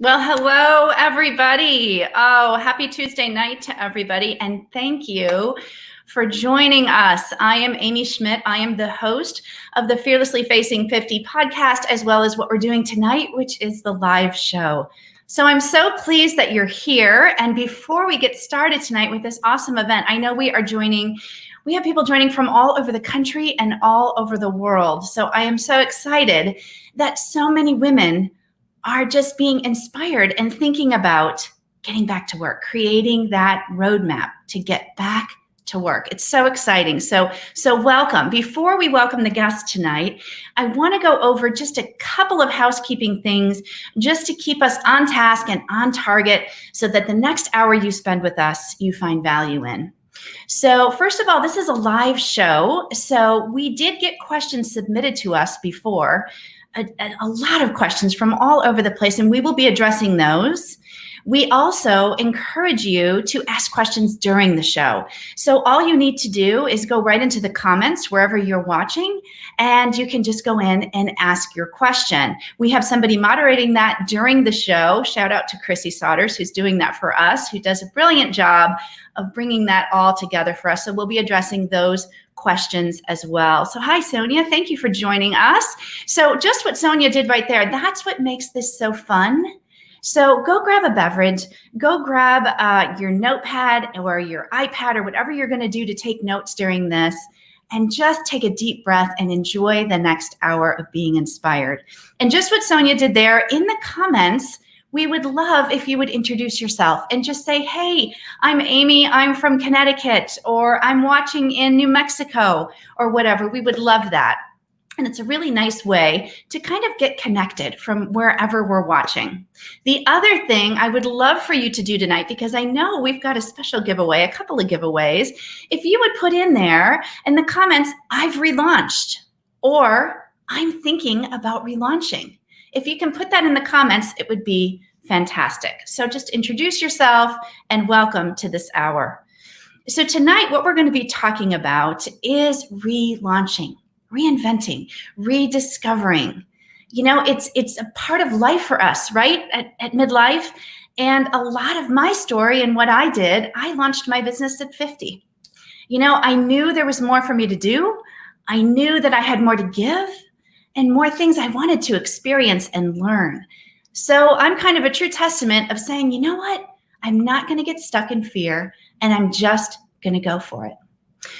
Well, hello, everybody. Oh, happy Tuesday night to everybody. And thank you for joining us. I am Amy Schmidt. I am the host of the Fearlessly Facing 50 podcast, as well as what we're doing tonight, which is the live show. So I'm so pleased that you're here. And before we get started tonight with this awesome event, I know we have people joining from all over the country and all over the world. So I am so excited that so many women are just being inspired and thinking about getting back to work, creating that roadmap to get back to work. It's so exciting. So welcome. Before we welcome the guests tonight, I want to go over just a couple of housekeeping things just to keep us on task and on target so that the next hour you spend with us, you find value in. So first of all, this is a live show. So we did get questions submitted to us before. A lot of questions from all over the place, and we will be addressing those. We also encourage you to ask questions during the show. So all you need to do is go right into the comments wherever you're watching, and you can just go in and ask your question. We have somebody moderating that during the show. Shout out to Chrissy Sodders, who's doing that for us, who does a brilliant job of bringing that all together for us. So we'll be addressing those questions as well. So hi, Sonia. Thank you for joining us. So just what Sonia did right there, that's what makes this so fun. So go grab a beverage, go grab your notepad or your iPad or whatever you're going to do to take notes during this, and just take a deep breath and enjoy the next hour of being inspired. And just what Sonia did there in the comments, we would love if you would introduce yourself and just say, hey, I'm Amy, I'm from Connecticut, or I'm watching in New Mexico, or whatever. We would love that. And it's a really nice way to kind of get connected from wherever we're watching. The other thing I would love for you to do tonight, because I know we've got a special giveaway, a couple of giveaways, if you would put in there in the comments, I've relaunched, or I'm thinking about relaunching. If you can put that in the comments, it would be fantastic. So just introduce yourself and welcome to this hour. So tonight, what we're going to be talking about is relaunching, reinventing, rediscovering. You know, it's a part of life for us, right? At midlife. And a lot of my story and what I did, I launched my business at 50. You know, I knew there was more for me to do. I knew that I had more to give and more things I wanted to experience and learn. So I'm kind of a true testament of saying, you know what? I'm not going to get stuck in fear, and I'm just going to go for it.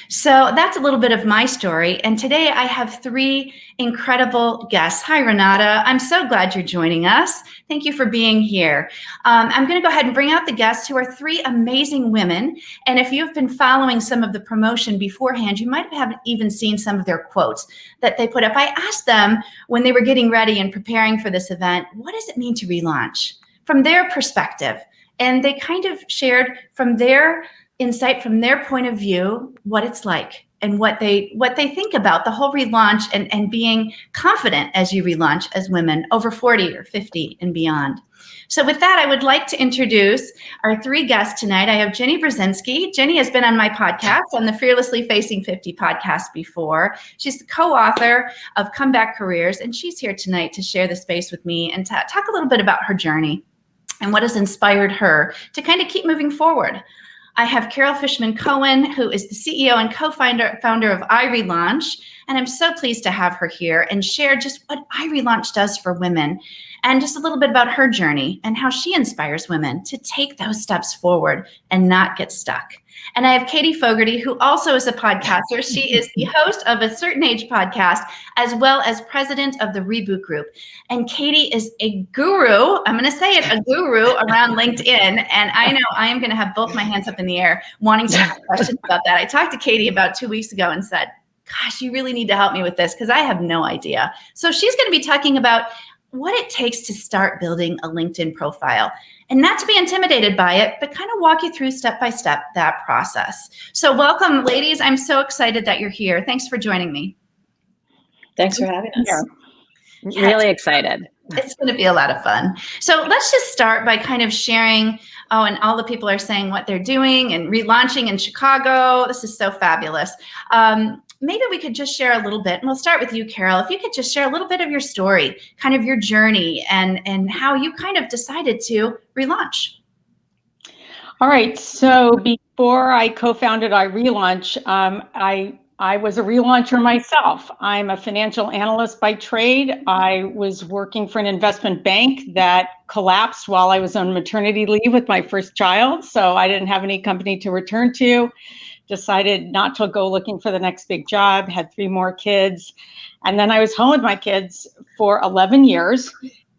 So that's a little bit of my story. And today I have three incredible guests. Hi, Renata. I'm so glad you're joining us. Thank you for being here. I'm going to go ahead and bring out the guests, who are three amazing women. And if you've been following some of the promotion beforehand, you might have even seen some of their quotes that they put up. I asked them when they were getting ready and preparing for this event, what does it mean to relaunch from their perspective? And they kind of shared from their insight, from their point of view, what it's like and what they think about the whole relaunch and being confident as you relaunch as women over 40 or 50 and beyond. So with that, I would like to introduce our three guests tonight. I have Ginny Brzezinski. Ginny has been on my podcast, on the Fearlessly Facing 50 podcast before. She's the co-author of Comeback Careers, and she's here tonight to share the space with me and to talk a little bit about her journey and what has inspired her to kind of keep moving forward. I have Fishman Cohen, who is the CEO and co-founder of iRelaunch, and I'm so pleased to have her here and share just what iRelaunch does for women and just a little bit about her journey and how she inspires women to take those steps forward and not get stuck. And I have Katie Fogarty, who also is a podcaster. She is the host of a Certain Age podcast, as well as president of the Reboot group. And Katie is a guru, I'm going to say it, a guru around LinkedIn. And I know I am going to have both my hands up in the air wanting to ask questions about that. I talked to Katie about 2 weeks ago and said, gosh, you really need to help me with this because I have no idea. So she's going to be talking about what it takes to start building a LinkedIn profile, and not to be intimidated by it, but kind of walk you through step by step that process. So welcome, ladies. I'm so excited that you're here. Thanks for joining me. Thanks for having us. Yeah. Really excited. It's going to be a lot of fun. So let's just start by kind of sharing, and all the people are saying what they're doing and relaunching in Chicago. This is so fabulous. maybe we could just share a little bit, and we'll start with you, Carol. If you could just share a little bit of your story, kind of your journey, and how you kind of decided to relaunch. All right. So before I co-founded iRelaunch, I was a relauncher myself. I'm a financial analyst by trade. I was working for an investment bank that collapsed while I was on maternity leave with my first child. So I didn't have any company to return to. Decided not to go looking for the next big job, had 3 more kids. And then I was home with my kids for 11 years.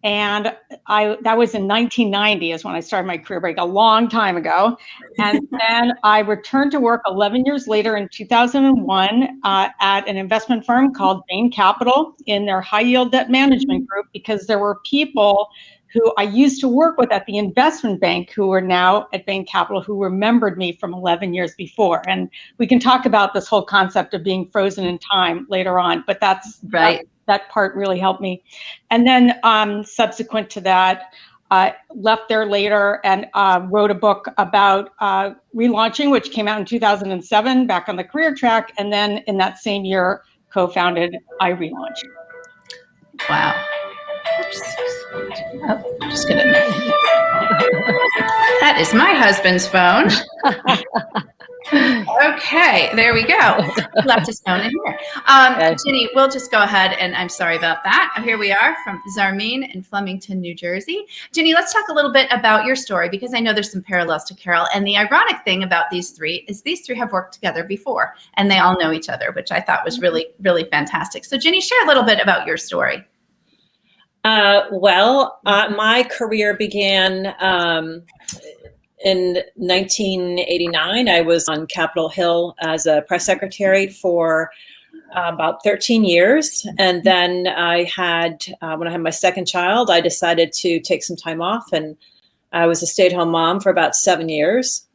And that was in 1990 is when I started my career break, a long time ago. And then I returned to work 11 years later in 2001 at an investment firm called Bain Capital in their high yield debt management group, because there were people who I used to work with at the investment bank who are now at Bain Capital who remembered me from 11 years before. And we can talk about this whole concept of being frozen in time later on, but that's right. That part really helped me. And then subsequent to that, left there later and wrote a book about relaunching, which came out in 2007, back on the career track. And then in that same year, co-founded iRelaunch. Wow. Oops. Oh, I'm just gonna. That is my husband's phone. Okay, there we go. Left his phone in here. Ginny, we'll just go ahead, and I'm sorry about that. Here we are from Zarmeen in Flemington, New Jersey. Ginny, let's talk a little bit about your story, because I know there's some parallels to Carol. And the ironic thing about these three is these three have worked together before, and they all know each other, which I thought was really, really fantastic. So Ginny, share a little bit about your story. My career began in 1989. I was on Capitol Hill as a press secretary for about 13 years. And then when I had my second child, I decided to take some time off, and I was a stay-at-home mom for about 7 years.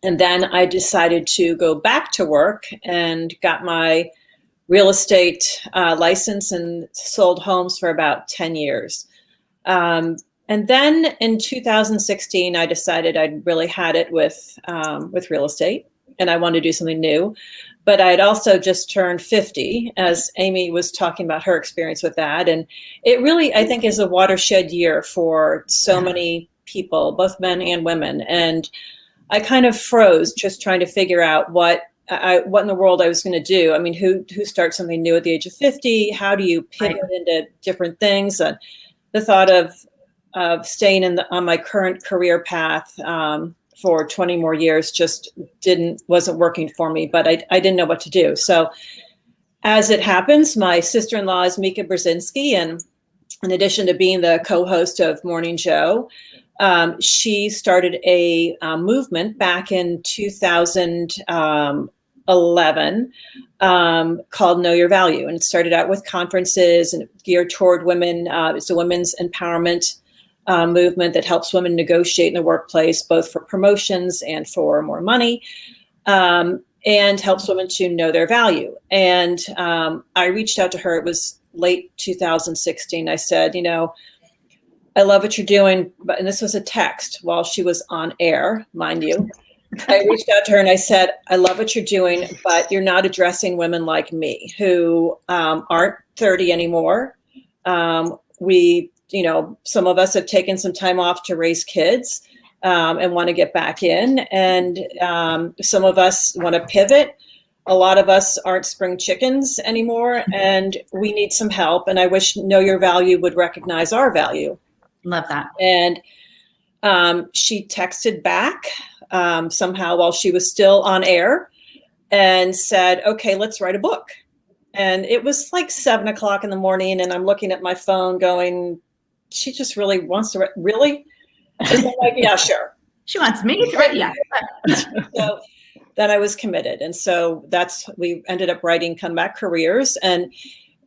And then I decided to go back to work and got my real estate license and sold homes for about 10 years. And then in 2016, I decided I'd really had it with real estate, and I wanted to do something new. But I'd also just turned 50, as Amy was talking about her experience with that. And it really, I think, is a watershed year for so many people, both men and women. And I kind of froze just trying to figure out what in the world I was going to do. I mean, who starts something new at the age of 50? How do you pivot into different things? And the thought of staying on my current career path for 20 more years just wasn't working for me, but I didn't know what to do. So as it happens, my sister-in-law is Brzezinski, and in addition to being the co-host of Morning Joe, she started a movement back in 2011 called Know Your Value. And it started out with conferences and geared toward women. It's a women's empowerment movement that helps women negotiate in the workplace, both for promotions and for more money, and helps women to know their value. And I reached out to her. It was late 2016. I said, I love what you're doing, and this was a text while she was on air, mind you. I reached out to her and I said, I love what you're doing, but you're not addressing women like me who aren't 30 anymore. Some of us have taken some time off to raise kids and want to get back in. And some of us want to pivot. A lot of us aren't spring chickens anymore, and we need some help. And I wish Know Your Value would recognize our value. Love that. And she texted back somehow while she was still on air and said, okay, let's write a book. And it was like 7 o'clock in the morning, and I'm looking at my phone going, she just really wants to write, really? And I'm like, yeah, sure. She wants me to write, yeah. So then I was committed. And so we ended up writing Comeback Careers. And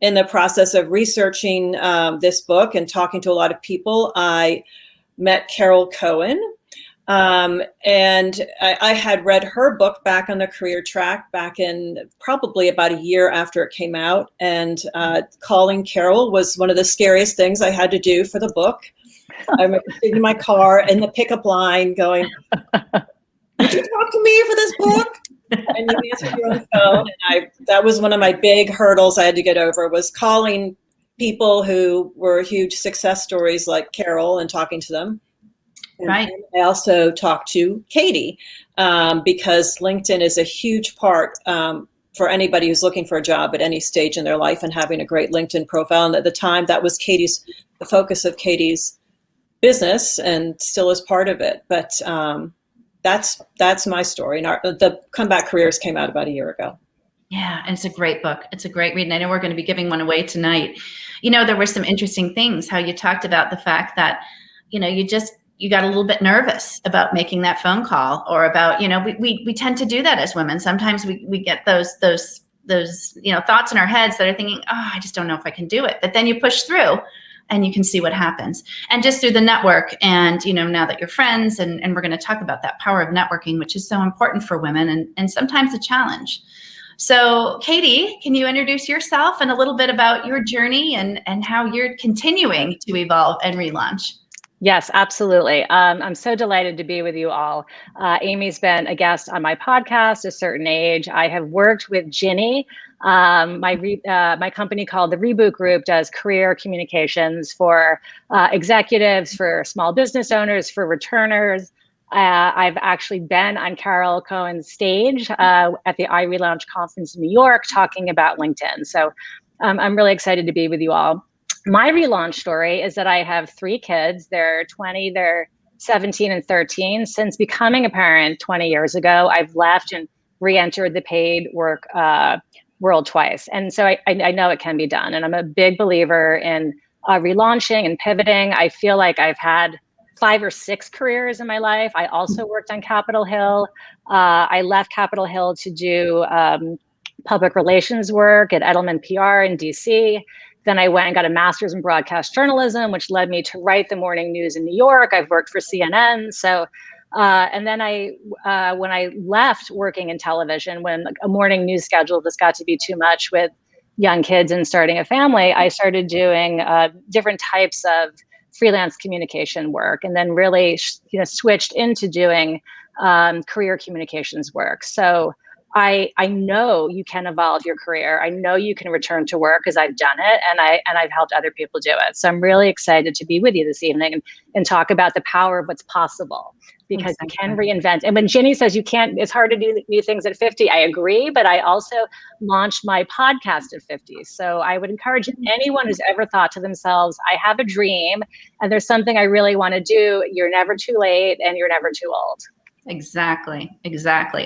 in the process of researching this book and talking to a lot of people, I met Carol Cohen. And I had read her book back on the career track back in probably about a year after it came out. And calling Carol was one of the scariest things I had to do for the book. I remember sitting in my car in the pickup line going, would you talk to me for this book? I need to answer your own phone. And that was one of my big hurdles I had to get over, was calling people who were huge success stories like Carol and talking to them. Right. And I also talked to Katie because LinkedIn is a huge part for anybody who's looking for a job at any stage in their life, and having a great LinkedIn profile. And at the time, that was the focus of Katie's business, and still is part of it. But that's my story. And the Comeback Careers came out about a year ago. Yeah, and it's a great book. It's a great read. And I know we're going to be giving one away tonight. There were some interesting things, how you talked about the fact that, you got a little bit nervous about making that phone call, or about, we tend to do that as women. Sometimes we get those thoughts in our heads that are thinking, oh, I just don't know if I can do it. But then you push through and you can see what happens. And just through the network, and, now that you're friends, and we're going to talk about that power of networking, which is so important for women, and sometimes a challenge. So Katie, can you introduce yourself and a little bit about your journey and how you're continuing to evolve and relaunch? Yes, absolutely. I'm so delighted to be with you all. Amy's been a guest on my podcast, A Certain Age. I have worked with Ginny. My company called the Reboot Group does career communications for executives, for small business owners, for returners. I've actually been on Carol Cohen's stage at the iRelaunch conference in New York talking about LinkedIn. So I'm really excited to be with you all. My relaunch story is that I have 3 kids. They're 20, they're 17 and 13. Since becoming a parent 20 years ago, I've left and re-entered the paid work world twice. And so I know it can be done. And I'm a big believer in relaunching and pivoting. I feel like I've had 5 or 6 careers in my life. I also worked on Capitol Hill. I left Capitol Hill to do public relations work at Edelman PR in DC. Then I went and got a master's in broadcast journalism, which led me to write the morning news in New York. I've worked for CNN. So, and then when I left working in television, when a morning news schedule just got to be too much with young kids and starting a family, I started doing different types of freelance communication work, and then really switched into doing career communications work. So I know you can evolve your career. I know you can return to work, because I've done it, and I've helped other people do it. So I'm really excited to be with you this evening and talk about the power of what's possible, because you can reinvent. And when Ginny says you can't, it's hard to do new things at 50, I agree, but I also launched my podcast at 50. So I would encourage anyone who's ever thought to themselves, I have a dream and there's something I really want to do. You're never too late and you're never too old. Exactly.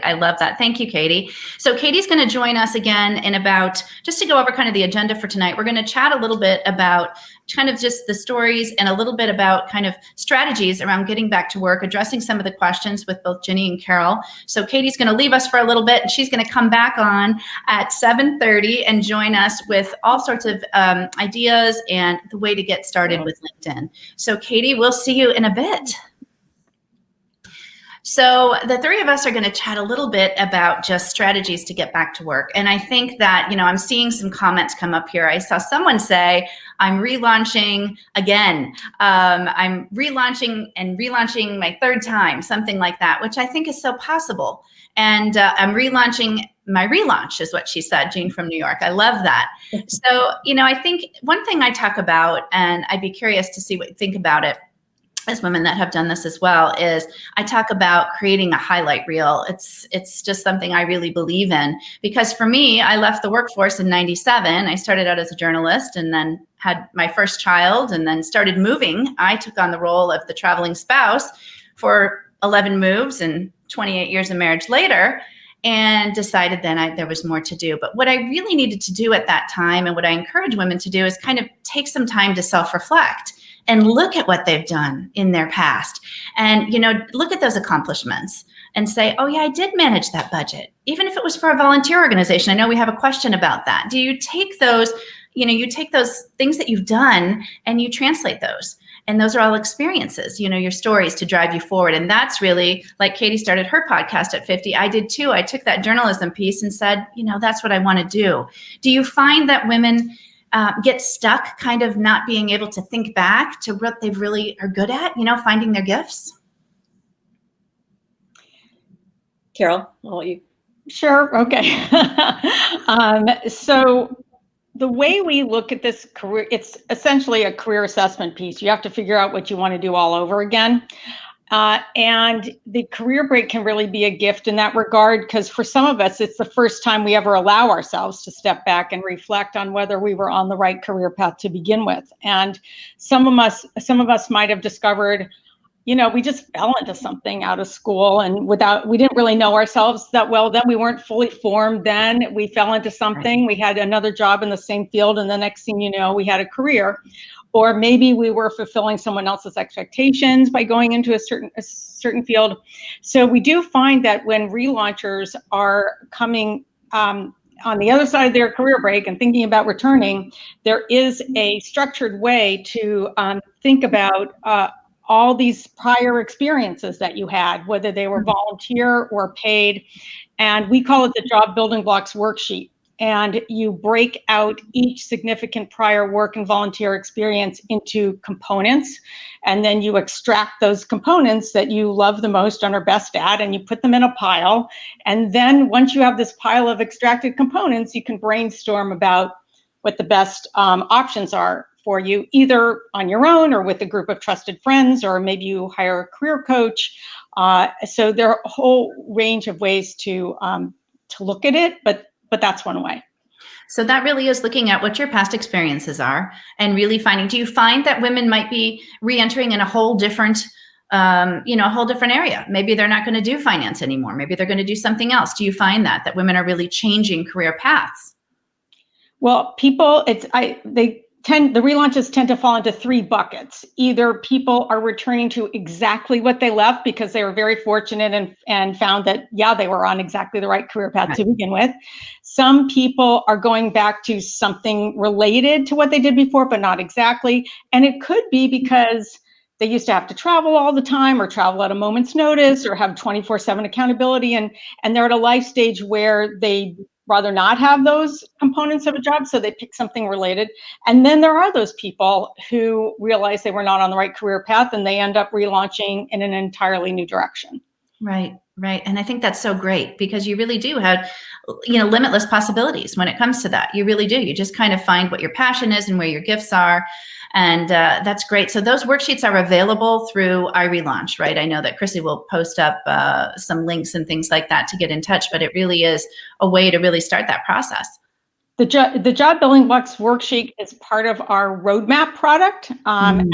I love that. Thank you, Katie. So Katie's going to join us again in about, just to go over kind of the agenda for tonight. We're going to chat a little bit about kind of just the stories, and a little bit about kind of strategies around getting back to work, addressing some of the questions with both Ginny and Carol. So Katie's going to leave us for a little bit, and she's going to come back on at 7:30 and join us with all sorts of ideas and the way to get started with LinkedIn. So Katie, we'll see you in a bit. So the 3 of us are going to chat a little bit about just strategies to get back to work. And I think that, I'm seeing some comments come up here. I saw someone say, I'm relaunching again. I'm relaunching my 3rd time, something like that, which I think is so possible. And I'm relaunching my relaunch, is what she said, Jean from New York. I love that. So, I think one thing I talk about, and I'd be curious to see what you think about it, as women that have done this as well, is I talk about creating a highlight reel. It's just something I really believe in, because for me, I left the workforce in 97. I started out as a journalist and then had my first child and then started moving. I took on the role of the traveling spouse for 11 moves and 28 years of marriage later, and decided then there was more to do. But what I really needed to do at that time, and what I encourage women to do, is kind of take some time to self-reflect and look at what they've done in their past, and look at those accomplishments and say, oh yeah, I did manage that budget, even if it was for a volunteer organization. I know we have a question about that. Do you take those, you take those things that you've done and you translate those, and those are all experiences, your stories to drive you forward. And that's really, like Katie started her podcast at 50. I did too. I took that journalism piece and said, that's what I want to do. Do you find that women get stuck kind of not being able to think back to what they really are good at, finding their gifts? Carol, I'll let you. Sure. Okay. So the way we look at this career, it's essentially a career assessment piece. You have to figure out what you want to do all over again. And the career break can really be a gift in that regard, because for some of us, it's the first time we ever allow ourselves to step back and reflect on whether we were on the right career path to begin with. And some of us might have discovered, we just fell into something out of school, and we didn't really know ourselves that well then. We weren't fully formed then. We fell into something. We had another job in the same field, and the next thing you know, we had a career. Or maybe we were fulfilling someone else's expectations by going into a certain field. So we do find that when relaunchers are coming on the other side of their career break and thinking about returning, there is a structured way to think about all these prior experiences that you had, whether they were volunteer or paid. And we call it the Job Building Blocks Worksheet. And you break out each significant prior work and volunteer experience into components. And then you extract those components that you love the most and are best at, and you put them in a pile. And then once you have this pile of extracted components, you can brainstorm about what the best options are for you, either on your own or with a group of trusted friends, or maybe you hire a career coach. So there are a whole range of ways to look at it, but that's one way. So that really is looking at what your past experiences are and really finding, do you find that women might be re-entering in a whole different, a whole different area? Maybe they're not going to do finance anymore. Maybe they're going to do something else. Do you find that women are really changing career paths? Well, the relaunches tend to fall into three buckets. Either people are returning to exactly what they left because they were very fortunate and found that, they were on exactly the right career path to begin with. Some people are going back to something related to what they did before, but not exactly. And it could be because they used to have to travel all the time, or travel at a moment's notice, or have 24/7 accountability. And they're at a life stage where they rather not have those components of a job, so they pick something related. And then there are those people who realize they were not on the right career path, and they end up relaunching in an entirely new direction. Right. And I think that's so great, because you really do have, limitless possibilities when it comes to that. You really do. You just kind of find what your passion is and where your gifts are. And that's great. So those worksheets are available through iRelaunch, right? I know that Chrissy will post up some links and things like that to get in touch, but it really is a way to really start that process. The Job Building Blocks Worksheet is part of our roadmap product, and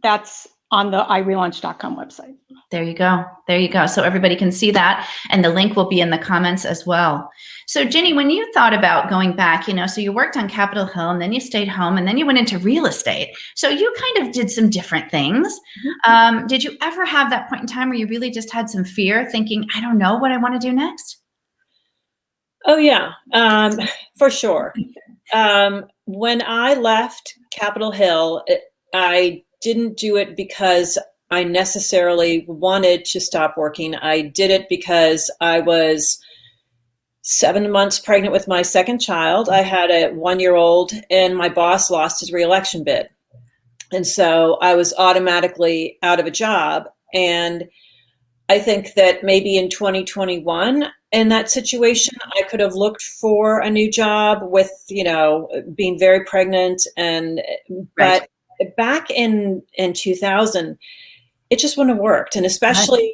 that's on the iRelaunch.com website. There you go. So everybody can see that, and the link will be in the comments as well. So Ginny, when you thought about going back, so you worked on Capitol Hill, and then you stayed home, and then you went into real estate. So you kind of did some different things. Did you ever have that point in time where you really just had some fear, thinking, I don't know what I want to do next? Oh, yeah, for sure. When I left Capitol Hill, I didn't do it because I necessarily wanted to stop working. I did it because I was 7 months pregnant with my second child. I had a 1-year-old, and my boss lost his reelection bid. And so I was automatically out of a job. And I think that maybe in 2021, in that situation, I could have looked for a new job with, being very pregnant. But back in 2000, it just wouldn't have worked. And especially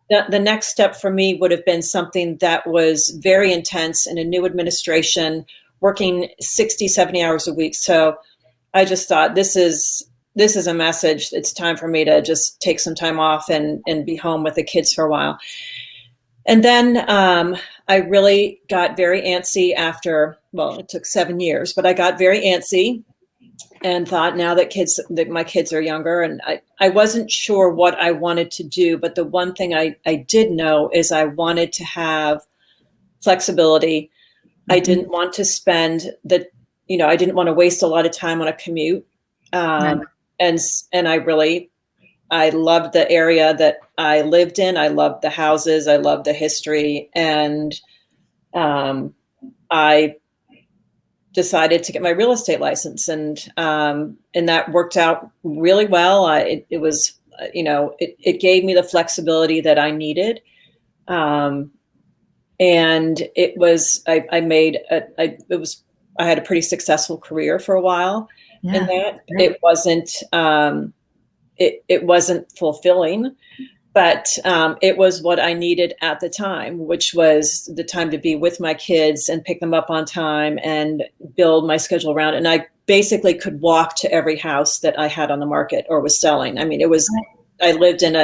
the next step for me would have been something that was very intense in a new administration, working 60, 70 hours a week. So I just thought, this is a message. It's time for me to just take some time off and be home with the kids for a while. And then I really got very antsy after, it took 7 years, but I got very antsy and thought, now that my kids are younger, and I wasn't sure what I wanted to do. But the one thing I did know is I wanted to have flexibility. I didn't want to spend I didn't want to waste a lot of time on a commute. And I loved the area that I lived in. I loved the houses. I loved the history. And I decided to get my real estate license. And that worked out really well. It gave me the flexibility that I needed. and I had a pretty successful career for a while, and that it wasn't fulfilling, but it was what I needed at the time, which was the time to be with my kids and pick them up on time and build my schedule around. And I basically could walk to every house that I had on the market or was selling. I mean, I lived in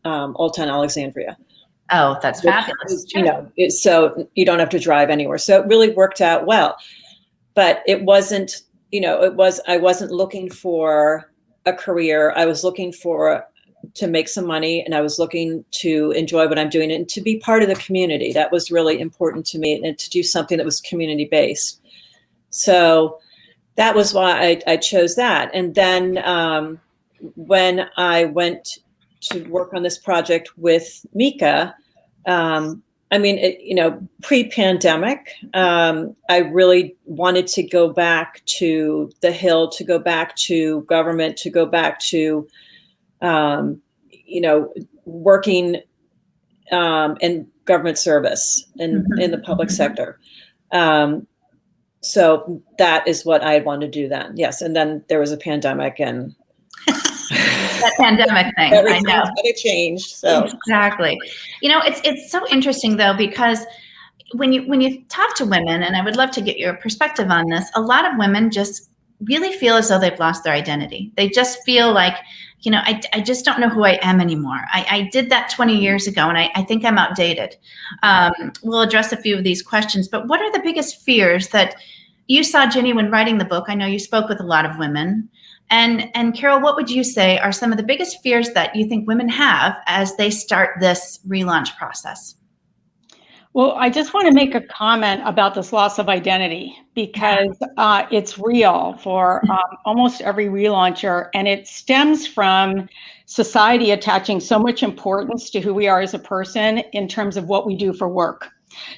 Old Town Alexandria. Oh, that's fabulous. So you don't have to drive anywhere. So it really worked out well, but it wasn't, I wasn't looking for a career. I was looking to make some money, and I was looking to enjoy what I'm doing and to be part of the community. That was really important to me, and to do something that was community based. So that was why I chose that. And then when I went to work on this project with Mika, pre-pandemic, I really wanted to go back to the Hill, to go back to government, to go back to, working in government service in the public sector. So that is what I wanted to do then. Yes. And then there was a pandemic, and that pandemic thing, I know. It changed. So exactly. It's so interesting though, because when you talk to women, and I would love to get your perspective on this, a lot of women just really feel as though they've lost their identity. They just feel like, I just don't know who I am anymore. I did that 20 years ago, and I think I'm outdated. We'll address a few of these questions, but what are the biggest fears that you saw, Ginny, when writing the book? I know you spoke with a lot of women. And Carol, what would you say are some of the biggest fears that you think women have as they start this relaunch process? Well, I just want to make a comment about this loss of identity, because it's real for almost every relauncher, and it stems from society attaching so much importance to who we are as a person in terms of what we do for work.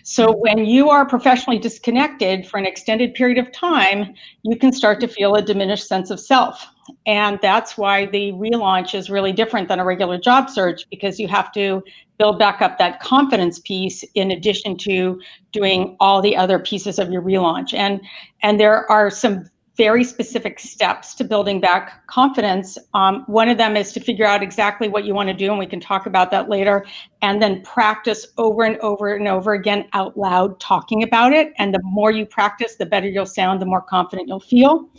So when you are professionally disconnected for an extended period of time, you can start to feel a diminished sense of self. And that's why the relaunch is really different than a regular job search, because you have to build back up that confidence piece in addition to doing all the other pieces of your relaunch. And there are some very specific steps to building back confidence. One of them is to figure out exactly what you want to do, and we can talk about that later, and then practice over and over and over again out loud talking about it. And the more you practice, the better you'll sound, the more confident you'll feel.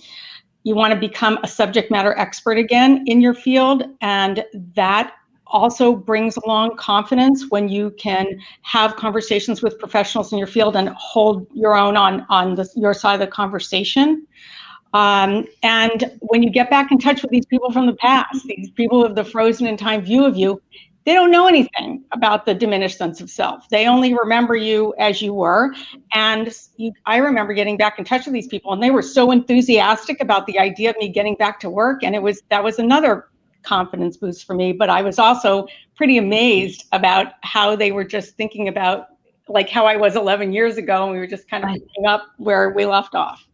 You want to become a subject matter expert again in your field, and that also brings along confidence when you can have conversations with professionals in your field and hold your own on your side of the conversation. And when you get back in touch with these people from the past, these people who have the frozen in time view of you, they don't know anything about the diminished sense of self. They only remember you as you were. And I remember getting back in touch with these people, and they were so enthusiastic about the idea of me getting back to work. And that was another confidence boost for me. But I was also pretty amazed about how they were just thinking about like how I was 11 years ago, and we were just kind of picking up where we left off.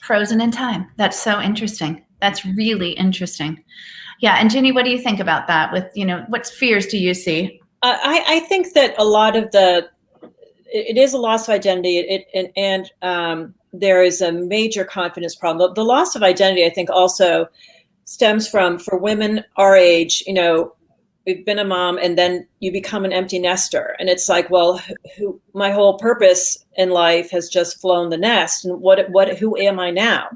Frozen in time. That's so interesting. That's really interesting. Yeah. And Ginny, what do you think about that? With, what fears do you see? I think that a lot of it is a loss of identity, and there is a major confidence problem. The loss of identity, I think, also stems from, for women our age, we've been a mom, and then you become an empty nester, and it's like, well, my whole purpose in life has just flown the nest, and who am I now?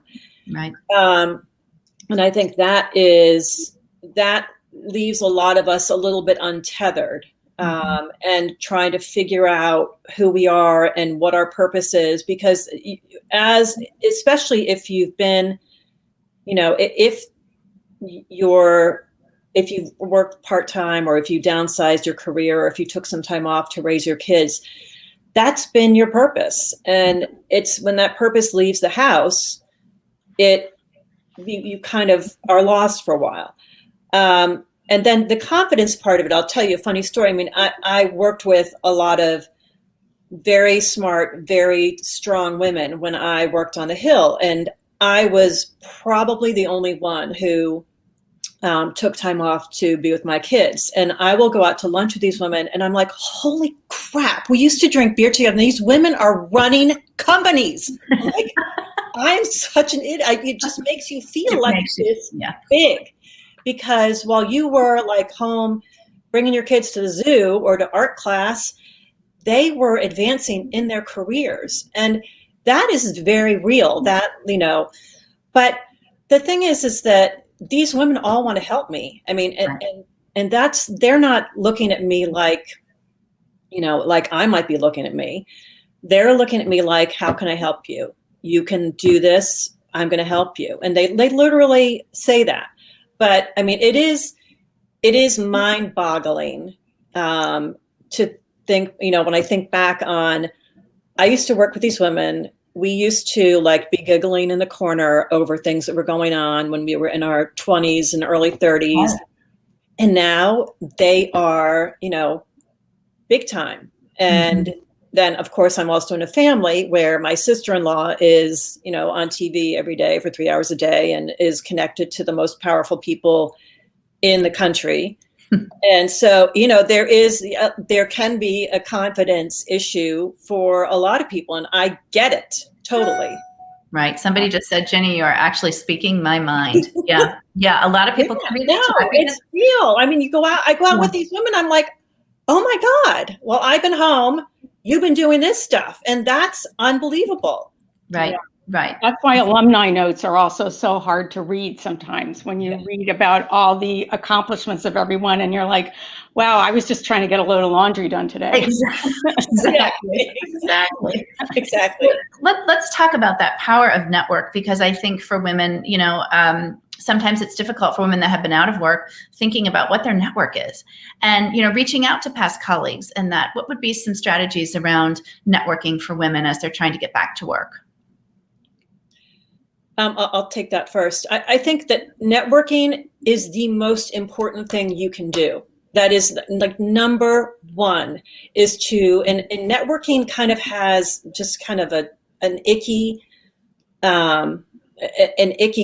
Right. And I think that leaves a lot of us a little bit untethered, and trying to figure out who we are and what our purpose is, because especially if you've been, if you've worked part-time, or if you downsized your career, or if you took some time off to raise your kids, that's been your purpose. And it's when that purpose leaves the house, you kind of are lost for a while. And then the confidence part of it, I'll tell you a funny story. I mean, I worked with a lot of very smart, very strong women when I worked on the Hill, and I was probably the only one who took time off to be with my kids. And I will go out to lunch with these women and I'm like, holy crap, we used to drink beer together. And these women are running companies. Like, I'm such an idiot. It just makes you feel like it's big. Because while you were like home bringing your kids to the zoo or to art class, they were advancing in their careers. And that is very real, that, you know, but the thing is that these women all want to help me. I mean, and that's, they're not looking at me like, you know, like I might be looking at me. They're looking at me like, how can I help you? You can do this. I'm going to help you. And they literally say that. But I mean, it is mind boggling to think, you know, when I think back on, I used to work with these women. We used to like be giggling in the corner over things that were going on when we were in our 20s and early 30s. Oh. And now they are, you know, big time. And then of course I'm also in a family where my sister-in-law is, you know, on TV every day for 3 hours a day and is connected to the most powerful people in the country. And so, you know, there can be a confidence issue for a lot of people, and I get it totally. Right. Somebody just said, Ginny, you are actually speaking my mind. Yeah. Yeah. A lot of people can relate to that. It's real. I mean, I go out with these women, I'm like, oh my God, well, I've been home. You've been doing this stuff. And that's unbelievable. Right. Yeah. Right. That's why alumni notes are also so hard to read sometimes when you read about all the accomplishments of everyone and you're like, wow, I was just trying to get a load of laundry done today. Exactly. Let's talk about that power of network, because I think for women, you know, sometimes it's difficult for women that have been out of work thinking about what their network is and, you know, reaching out to past colleagues and that. What would be some strategies around networking for women as they're trying to get back to work? I'll take that first. I think that networking is the most important thing you can do. That is like number one is to, and networking kind of has just kind of an icky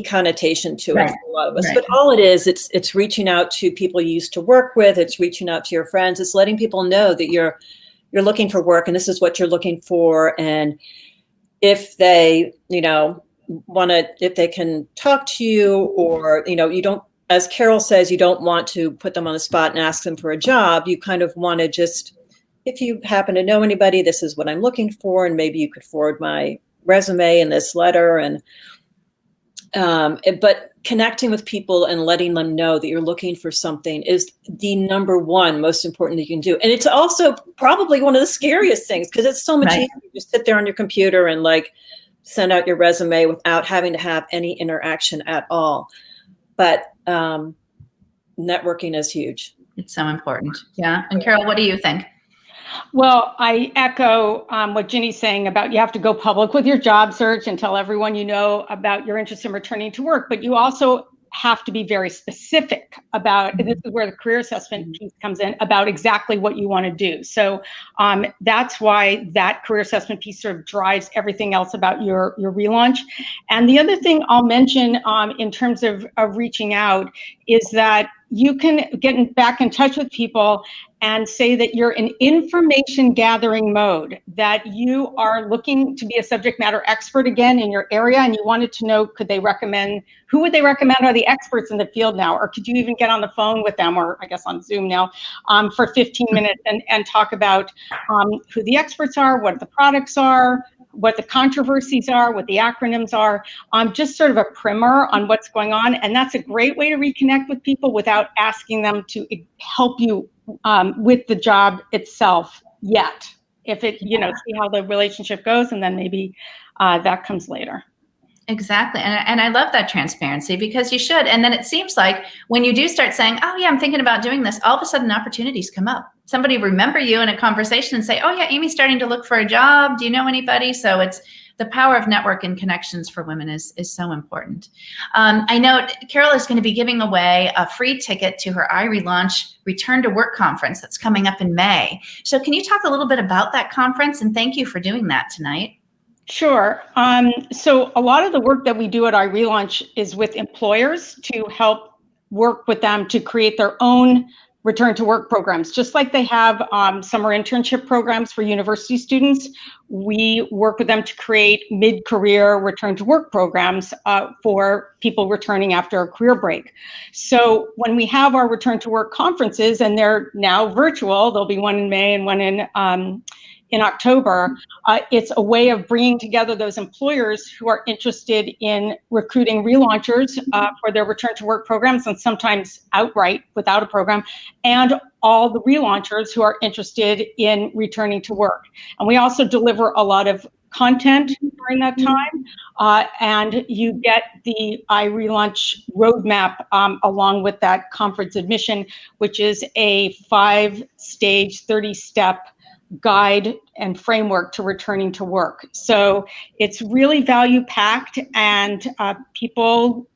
connotation to it for a lot of us. But all it is, it's reaching out to people you used to work with. It's reaching out to your friends. It's letting people know that you're looking for work and this is what you're looking for. And if they, you know, if they can talk to you, or, you know, you don't, as Carol says, you don't want to put them on the spot and ask them for a job. You kind of want to just, if you happen to know anybody, this is what I'm looking for. And maybe you could forward my resume and this letter. And, but connecting with people and letting them know that you're looking for something is the number one most important that you can do. And it's also probably one of the scariest things because it's so much easier to just sit there on your computer and like send out your resume without having to have any interaction at all. But networking is huge. It's so important. Yeah. And Carol, what do you think? Well, I echo what Ginny's saying about you have to go public with your job search and tell everyone you know about your interest in returning to work. But you also have to be very specific about, and this is where the career assessment piece comes in, about exactly what you want to do. So that's why that career assessment piece sort of drives everything else about your relaunch. And the other thing I'll mention in terms of reaching out is that you can get back in touch with people and say that you're in information gathering mode, that you are looking to be a subject matter expert again in your area, and you wanted to know, who would they recommend are the experts in the field now, or could you even get on the phone with them, or I guess on Zoom now, for 15 minutes and talk about who the experts are, what the products are, what the controversies are, what the acronyms are, just sort of a primer on what's going on. And that's a great way to reconnect with people without asking them to help you with the job itself yet. If it, you know, see how the relationship goes, and then maybe that comes later. Exactly. And I love that transparency, because you should. And then it seems like when you do start saying, oh yeah, I'm thinking about doing this, all of a sudden opportunities come up. Somebody remember you in a conversation and say, oh yeah, Amy's starting to look for a job. Do you know anybody? So it's the power of network and connections for women is so important. I know Carol is going to be giving away a free ticket to her iRelaunch Return to Work conference that's coming up in May. So can you talk a little bit about that conference? And thank you for doing that tonight. Sure. So a lot of the work that we do at iRelaunch is with employers to help work with them to create their own return to work programs. Just like they have summer internship programs for university students, we work with them to create mid-career return to work programs for people returning after a career break. So when we have our return to work conferences, and they're now virtual, there'll be one in May and one in October, it's a way of bringing together those employers who are interested in recruiting relaunchers for their return to work programs, and sometimes outright without a program, and all the relaunchers who are interested in returning to work. And we also deliver a lot of content during that time, and you get the iRelaunch roadmap along with that conference admission, which is a 5-stage, 30-step guide and framework to returning to work. So it's really value packed, and people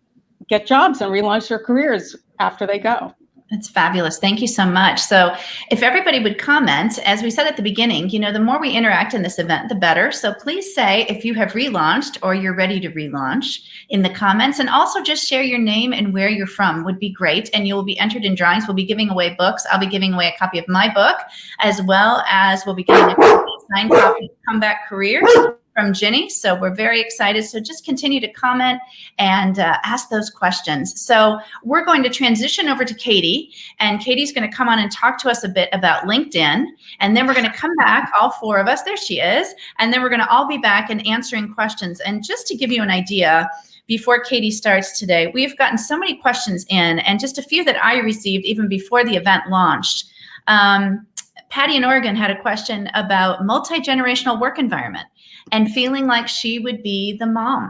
get jobs and relaunch their careers after they go. That's fabulous. Thank you so much. So if everybody would comment, as we said at the beginning, the more we interact in this event, the better. So please say if you have relaunched or you're ready to relaunch in the comments, and also just share your name and where you're from would be great. And you'll be entered in drawings. We'll be giving away books. I'll be giving away a copy of my book, as well as we'll be giving a signed copy of Comeback Careers from Ginny. So we're very excited. So just continue to comment and ask those questions. So we're going to transition over to Katie, and Katie's going to come on and talk to us a bit about LinkedIn. And then we're going to come back, all four of us, there she is. And then we're going to all be back and answering questions. And just to give you an idea, before Katie starts today, we've gotten so many questions in, and just a few that I received even before the event launched. Patty in Oregon had a question about multi-generational work environment and feeling like she would be the mom.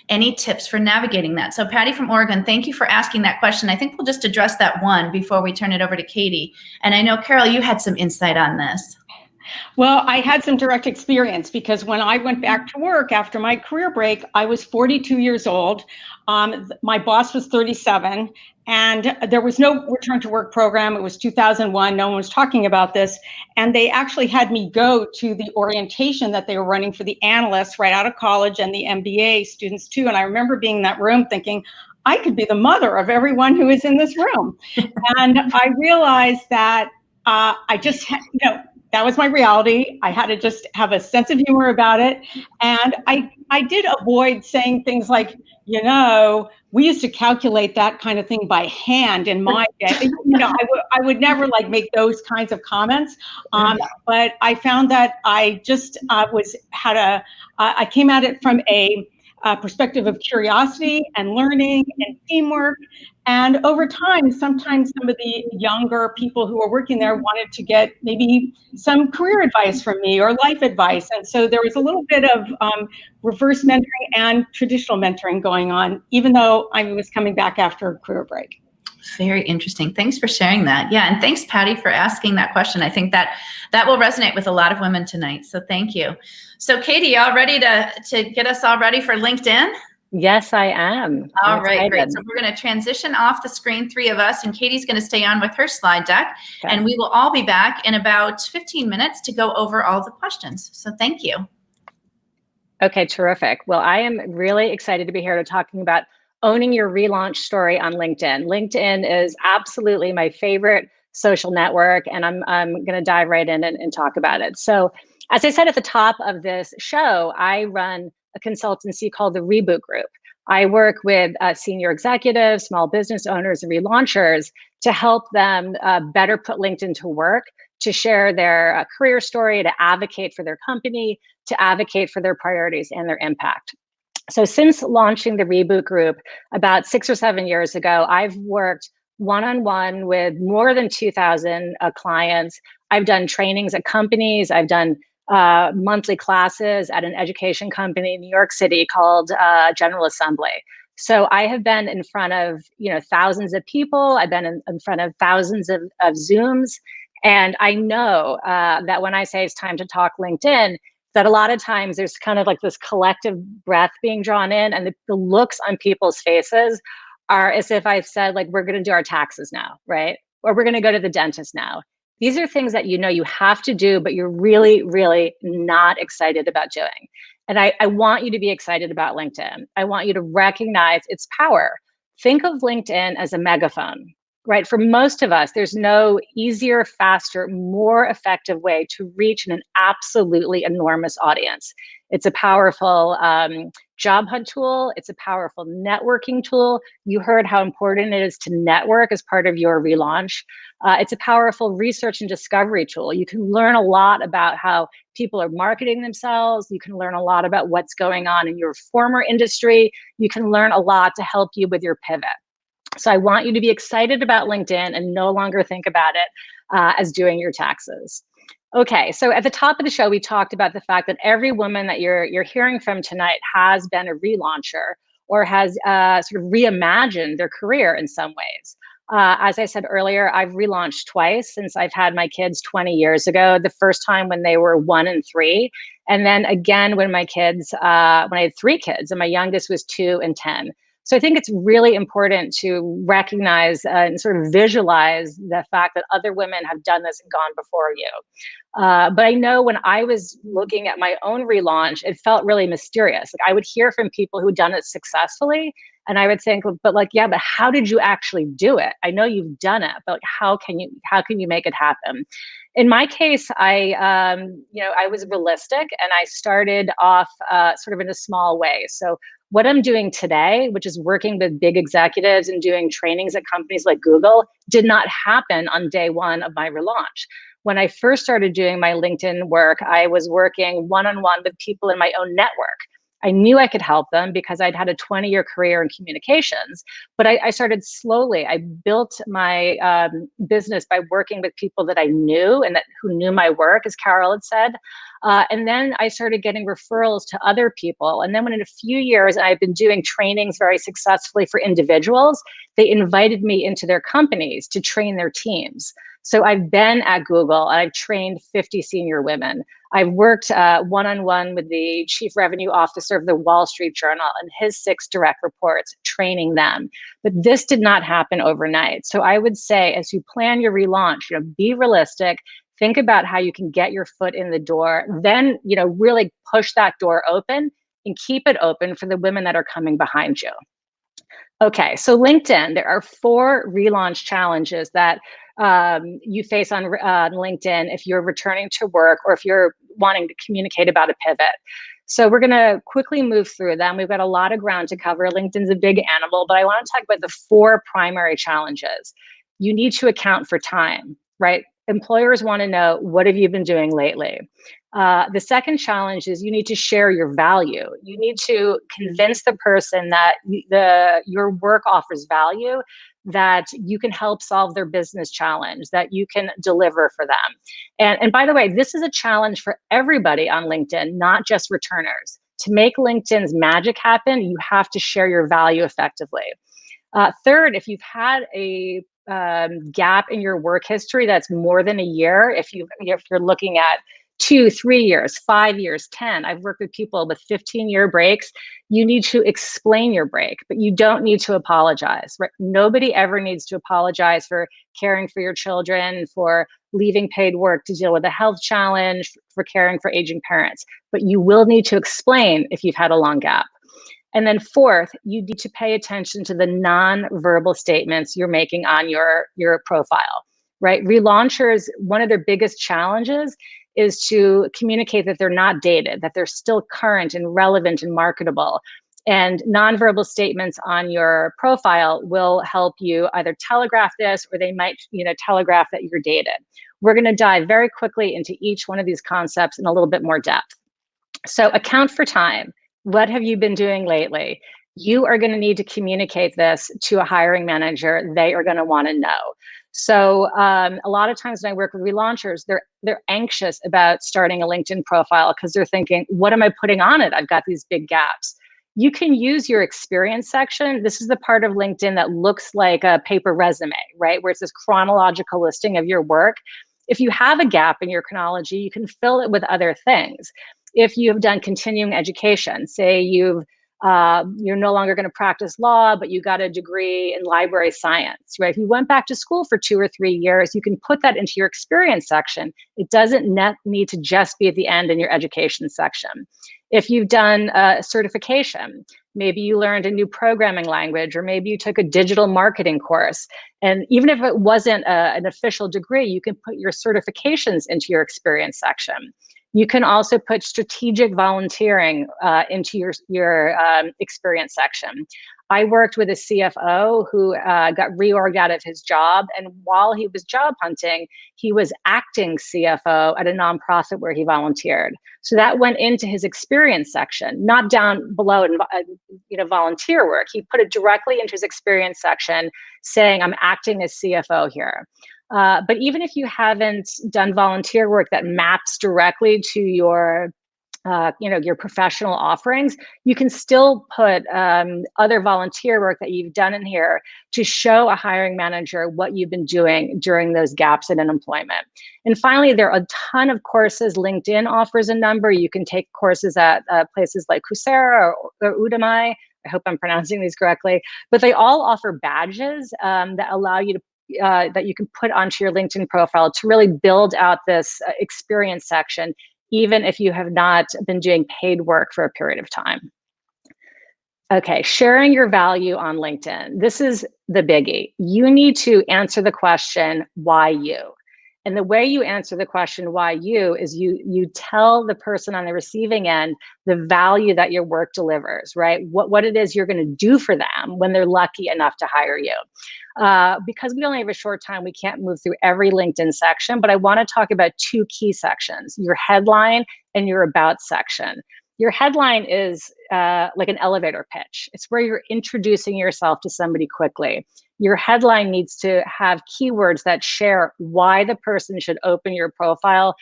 Any tips for navigating that? So Patty from Oregon, thank you for asking that question. I think we'll just address that one before we turn it over to Katie. And I know, Carol, you had some insight on this. Well, I had some direct experience, because when I went back to work after my career break, I was 42 years old. My boss was 37, and there was no return to work program. It was 2001. No one was talking about this. And they actually had me go to the orientation that they were running for the analysts right out of college, and the MBA students too. And I remember being in that room thinking, I could be the mother of everyone who is in this room. And I realized that I just, that was my reality. I had to just have a sense of humor about it. And I did avoid saying things like, we used to calculate that kind of thing by hand in my day. I would never make those kinds of comments. But I found that I just I came at it from a perspective of curiosity and learning and teamwork. And over time, sometimes some of the younger people who were working there wanted to get maybe some career advice from me or life advice. And so there was a little bit of reverse mentoring and traditional mentoring going on, even though I was coming back after a career break. Very interesting. Thanks for sharing that. Yeah, and thanks, Patty, for asking that question. I think that will resonate with a lot of women tonight. So thank you. So Katie, y'all ready to get us all ready for LinkedIn? Yes, I am. All right, great. So we're going to transition off the screen, 3 of us, and Katie's going to stay on with her slide deck. Okay. And we will all be back in about 15 minutes to go over all the questions. So thank you. Okay, terrific. Well, I am really excited to be here to talking about owning your relaunch story on LinkedIn. LinkedIn is absolutely my favorite social network, and I'm going to dive right in and talk about it. So as I said at the top of this show, I run a consultancy called the Reboot Group. I work with senior executives, small business owners, and relaunchers to help them better put LinkedIn to work, to share their career story, to advocate for their company, to advocate for their priorities and their impact. So since launching the Reboot Group about 6 or 7 years ago, I've worked one-on-one with more than 2,000 clients. I've done trainings at companies. I've done monthly classes at an education company in New York City called General Assembly. So I have been in front of thousands of people. I've been in front of thousands of Zooms. And I know that when I say it's time to talk LinkedIn, that a lot of times there's kind of this collective breath being drawn in, and the looks on people's faces are as if I've said, we're going to do our taxes now, right? Or we're going to go to the dentist now. These are things that you have to do, but you're really, really not excited about doing. And I want you to be excited about LinkedIn. I want you to recognize its power. think of LinkedIn as a megaphone, right? For most of us, there's no easier, faster, more effective way to reach an absolutely enormous audience. It's a powerful job hunt tool. It's a powerful networking tool. You heard how important it is to network as part of your relaunch. It's a powerful research and discovery tool. You can learn a lot about how people are marketing themselves. You can learn a lot about what's going on in your former industry. You can learn a lot to help you with your pivot. So I want you to be excited about LinkedIn and no longer think about it as doing your taxes. Okay, so at the top of the show, we talked about the fact that every woman that you're hearing from tonight has been a relauncher or has sort of reimagined their career in some ways. As I said earlier, I've relaunched twice since I've had my kids 20 years ago. The first time when they were 1 and 3, and then again when my kids, when I had 3 kids, and my youngest was 2 and 10. So I think it's really important to recognize and sort of visualize the fact that other women have done this and gone before you. But I know when I was looking at my own relaunch, it felt really mysterious. Like I would hear from people who'd done it successfully, and I would think, but how did you actually do it? I know you've done it, but how can you make it happen? In my case, I was realistic, and I started off sort of in a small way. So what I'm doing today, which is working with big executives and doing trainings at companies like Google, did not happen on day one of my relaunch. When I first started doing my LinkedIn work, I was working one-on-one with people in my own network. I knew I could help them because I'd had a 20-year career in communications, but I started slowly. I built my business by working with people that I knew and who knew my work, as Carol had said. And then I started getting referrals to other people. And then when in a few years, I've been doing trainings very successfully for individuals, they invited me into their companies to train their teams. So I've been at Google, and I've trained 50 senior women. I've worked one-on-one with the chief revenue officer of the Wall Street Journal and his 6 direct reports, training them. But this did not happen overnight. So I would say, as you plan your relaunch, be realistic. Think about how you can get your foot in the door, then, really push that door open and keep it open for the women that are coming behind you. Okay, so LinkedIn, there are 4 relaunch challenges that you face on LinkedIn if you're returning to work or if you're wanting to communicate about a pivot. So we're gonna quickly move through them. We've got a lot of ground to cover. LinkedIn's a big animal, but I wanna talk about the 4 primary challenges. You need to account for time, right? Employers wanna know, what have you been doing lately? The second challenge is you need to share your value. You need to convince the person that your work offers value, that you can help solve their business challenge, that you can deliver for them. And by the way, this is a challenge for everybody on LinkedIn, not just returners. To make LinkedIn's magic happen, you have to share your value effectively. Third, if you've had a gap in your work history that's more than a year, if you're looking at 2, 3 years, 5 years, 10. I've worked with people with 15-year breaks. You need to explain your break, but you don't need to apologize. Right? Nobody ever needs to apologize for caring for your children, for leaving paid work to deal with a health challenge, for caring for aging parents. But you will need to explain if you've had a long gap. And then fourth, you need to pay attention to the non-verbal statements you're making on your profile, right? Relaunchers, one of their biggest challenges is to communicate that they're not dated, that they're still current and relevant and marketable. And nonverbal statements on your profile will help you either telegraph this, or they might, telegraph that you're dated. We're going to dive very quickly into each one of these concepts in a little bit more depth. So account for time. What have you been doing lately? You are going to need to communicate this to a hiring manager. They are going to want to know. So a lot of times when I work with relaunchers, they're anxious about starting a LinkedIn profile because they're thinking, what am I putting on it? I've got these big gaps. You can use your experience section. This is the part of LinkedIn that looks like a paper resume, right? Where it's this chronological listing of your work. If you have a gap in your chronology, you can fill it with other things. If you have done continuing education, say you're no longer going to practice law, but you got a degree in library science, right? If you went back to school for 2 or 3 years, you can put that into your experience section. It doesn't need to just be at the end in your education section. If you've done a certification, Maybe you learned a new programming language, or maybe you took a digital marketing course. And even if it wasn't an official degree, you can put your certifications into your experience section. You can also put strategic volunteering into your experience section. I worked with a CFO who got reorged out of his job. And while he was job hunting, he was acting CFO at a nonprofit where he volunteered. So that went into his experience section, not down below in volunteer work. He put it directly into his experience section saying, I'm acting as CFO here. But even if you haven't done volunteer work that maps directly to your professional offerings, you can still put other volunteer work that you've done in here to show a hiring manager what you've been doing during those gaps in employment. And finally, there are a ton of courses. LinkedIn offers a number. You can take courses at places like Coursera or Udemy. I hope I'm pronouncing these correctly, but they all offer badges that allow you to that you can put onto your LinkedIn profile to really build out this experience section, even if you have not been doing paid work for a period of time. Okay, sharing your value on LinkedIn. This is the biggie. You need to answer the question, why you? And the way you answer the question, why you, is you tell the person on the receiving end the value that your work delivers, right? What it is you're going to do for them when they're lucky enough to hire you. Because we only have a short time, we can't move through every LinkedIn section, but I want to talk about two key sections, your headline and your about section. Your headline is like an elevator pitch. It's where you're introducing yourself to somebody quickly. Your headline needs to have keywords that share why the person should open your profile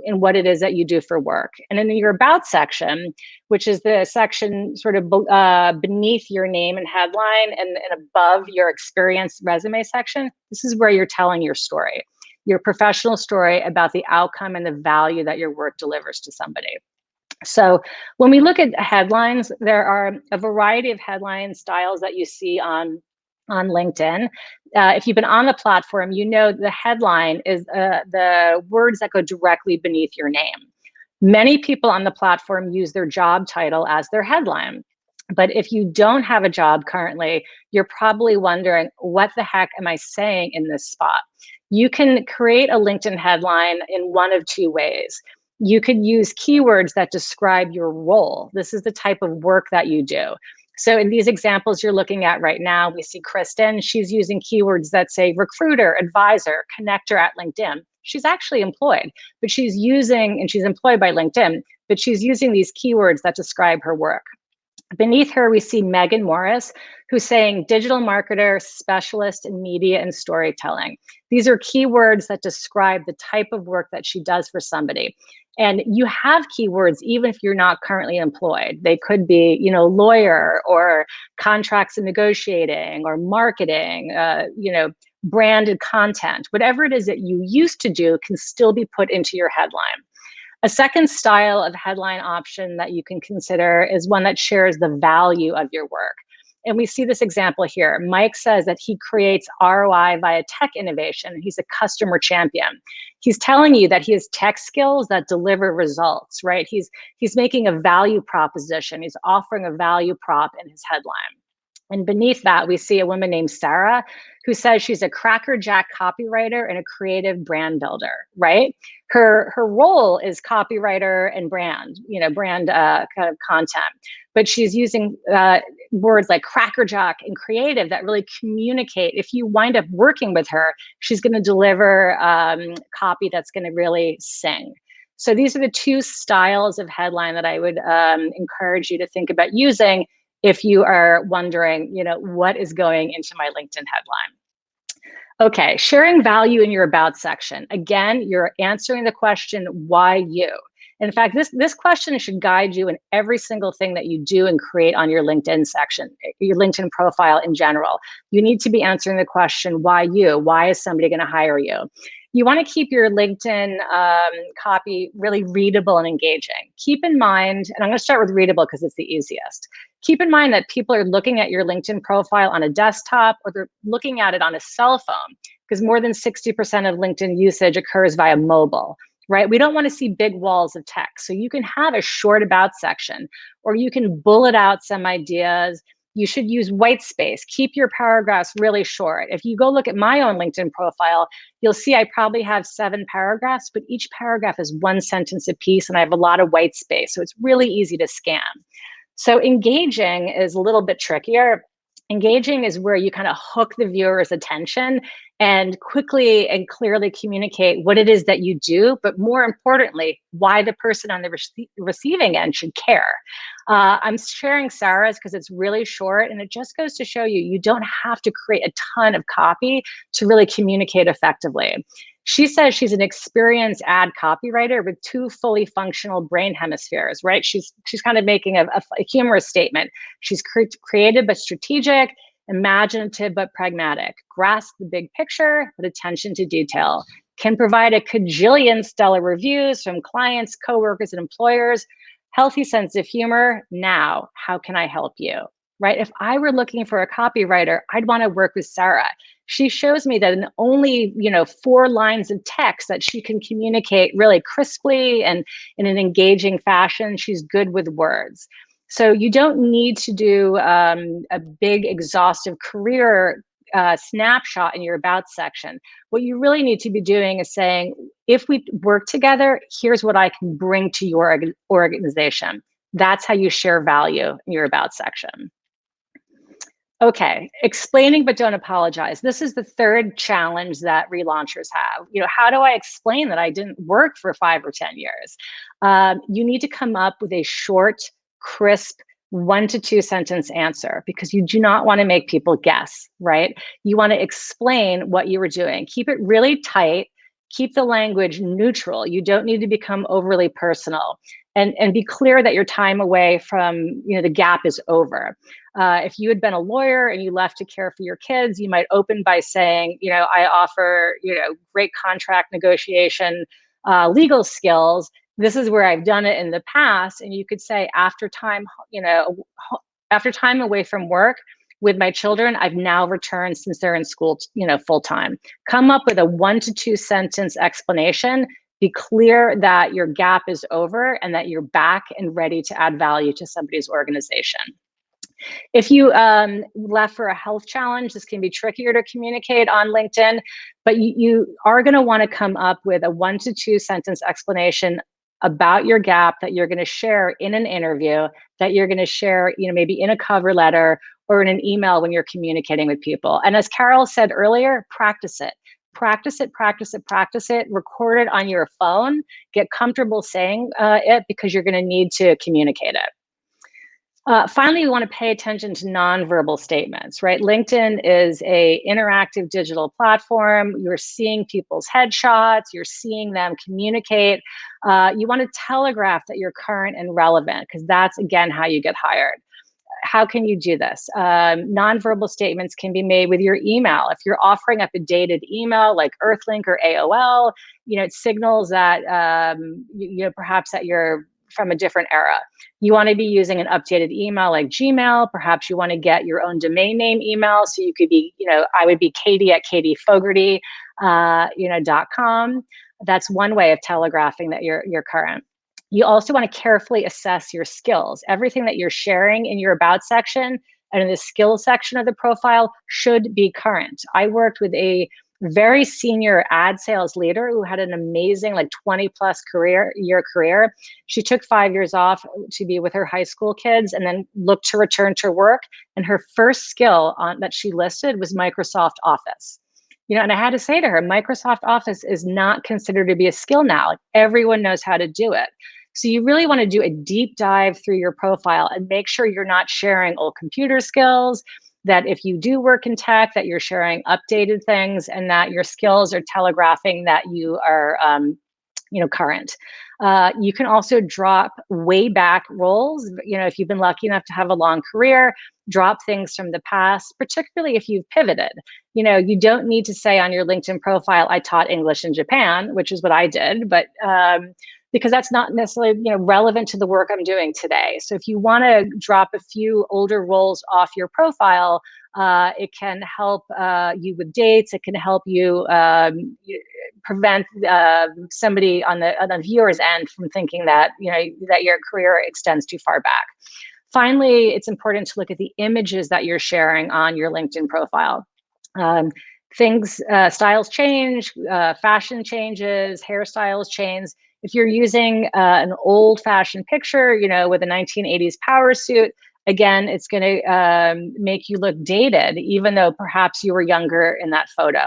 and what it is that you do for work. And in your about section, which is the section sort of beneath your name and headline and above your experience resume section, this is where you're telling your story, your professional story about the outcome and the value that your work delivers to somebody. So when we look at headlines, there are a variety of headline styles that you see on LinkedIn. If you've been on the platform, you know the headline is the words that go directly beneath your name. Many people on the platform use their job title as their headline. But if you don't have a job currently, you're probably wondering, what the heck am I saying in this spot? You can create a LinkedIn headline in one of two ways. You could use keywords that describe your role. This is the type of work that you do. So in these examples you're looking at right now, we see Kristen. She's using keywords that say recruiter, advisor, connector at LinkedIn. She's actually employed, but she's employed by LinkedIn, but she's using these keywords that describe her work. Beneath her, we see Megan Morris, who's saying digital marketer, specialist in media and storytelling. These are keywords that describe the type of work that she does for somebody. And you have keywords even if you're not currently employed. They could be, lawyer or contracts and negotiating or marketing, branded content. Whatever it is that you used to do can still be put into your headline. A second style of headline option that you can consider is one that shares the value of your work. And we see this example here. Mike says that he creates ROI via tech innovation. He's a customer champion. He's telling you that he has tech skills that deliver results, right? He's making a value proposition. He's offering a value prop in his headline. And beneath that, we see a woman named Sarah who says she's a crackerjack copywriter and a creative brand builder, right? Her role is copywriter and brand, kind of content. But she's using words like crackerjack and creative that really communicate. If you wind up working with her, she's going to deliver copy that's going to really sing. So these are the two styles of headline that I would encourage you to think about using if you are wondering, what is going into my LinkedIn headline. Okay, sharing value in your about section. Again, you're answering the question, why you? In fact, this question should guide you in every single thing that you do and create on your LinkedIn section, your LinkedIn profile in general. You need to be answering the question, why you? Why is somebody going to hire you? You want to keep your LinkedIn copy really readable and engaging. Keep in mind, and I'm going to start with readable because it's the easiest. Keep in mind that people are looking at your LinkedIn profile on a desktop or they're looking at it on a cell phone because more than 60% of LinkedIn usage occurs via mobile. right? We don't want to see big walls of text. So you can have a short about section, or you can bullet out some ideas. You should use white space. Keep your paragraphs really short. If you go look at my own LinkedIn profile, you'll see I probably have 7 paragraphs, but each paragraph is 1 sentence a piece, and I have a lot of white space. So it's really easy to scan. So engaging is a little bit trickier. Engaging is where you kind of hook the viewer's attention and quickly and clearly communicate what it is that you do, but more importantly, why the person on the receiving end should care. I'm sharing Sarah's because it's really short, and it just goes to show you, you don't have to create a ton of copy to really communicate effectively. She says she's an experienced ad copywriter with 2 fully functional brain hemispheres, right? She's kind of making a humorous statement. She's creative but strategic, imaginative but pragmatic, grasp the big picture, but attention to detail, can provide a cajillion stellar reviews from clients, coworkers, and employers, healthy sense of humor. Now, how can I help you? Right? If I were looking for a copywriter, I'd want to work with Sarah. She shows me that in only 4 lines of text that she can communicate really crisply and in an engaging fashion. She's good with words. So you don't need to do a big exhaustive career snapshot in your about section. What you really need to be doing is saying, if we work together, here's what I can bring to your organization. That's how you share value in your about section. Okay, explaining but don't apologize. This is the 3rd challenge that relaunchers have. How do I explain that I didn't work for 5 or 10 years? You need to come up with a short, crisp, 1 to 2 sentence answer, because you do not want to make people guess, right? You want to explain what you were doing. Keep it really tight. Keep the language neutral. You don't need to become overly personal, and be clear that your time away from the gap is over. If you had been a lawyer and you left to care for your kids, you might open by saying, I offer great contract negotiation legal skills. This is where I've done it in the past. And you could say, after time away from work with my children, I've now returned since they're in school, full time. Come up with a 1 to 2 sentence explanation. Be clear that your gap is over and that you're back and ready to add value to somebody's organization. If you left for a health challenge, this can be trickier to communicate on LinkedIn, but you are going to want to come up with a 1 to 2 sentence explanation about your gap that you're going to share in an interview, that you're going to share, maybe in a cover letter or in an email when you're communicating with people. And as Carol said earlier, practice it. Practice it, practice it, practice it, record it on your phone, get comfortable saying it, because you're going to need to communicate it. Finally, you want to pay attention to nonverbal statements, right? LinkedIn is an interactive digital platform. You're seeing people's headshots. You're seeing them communicate. You want to telegraph that you're current and relevant, because that's, again, how you get hired. How can you do this? Nonverbal statements can be made with your email. If you're offering up a dated email like Earthlink or AOL, it signals that perhaps that you're from a different era. You want to be using an updated email like Gmail. Perhaps you want to get your own domain name email. So you could be, I would be Katie@KatieFogarty, .com. That's one way of telegraphing that you're current. You also want to carefully assess your skills. Everything that you're sharing in your about section and in the skills section of the profile should be current. I worked with a very senior ad sales leader who had an amazing 20+ year career. She took 5 years off to be with her high school kids and then looked to return to work. And her first skill that she listed was Microsoft Office. And I had to say to her, Microsoft Office is not considered to be a skill now. Everyone knows how to do it. So you really want to do a deep dive through your profile and make sure you're not sharing old computer skills, that if you do work in tech, that you're sharing updated things, and that your skills are telegraphing that you are current. You can also drop way back roles. If you've been lucky enough to have a long career, drop things from the past, particularly if you've pivoted. You don't need to say on your LinkedIn profile, I taught English in Japan, which is what I did, but because that's not necessarily relevant to the work I'm doing today. So if you want to drop a few older roles off your profile, it can help you with dates. It can help you prevent somebody on the viewer's end from thinking that, that your career extends too far back. Finally, it's important to look at the images that you're sharing on your LinkedIn profile. Styles change, fashion changes, hairstyles change. If you're using an old-fashioned picture, with a 1980s power suit, again, it's going to make you look dated, even though perhaps you were younger in that photo.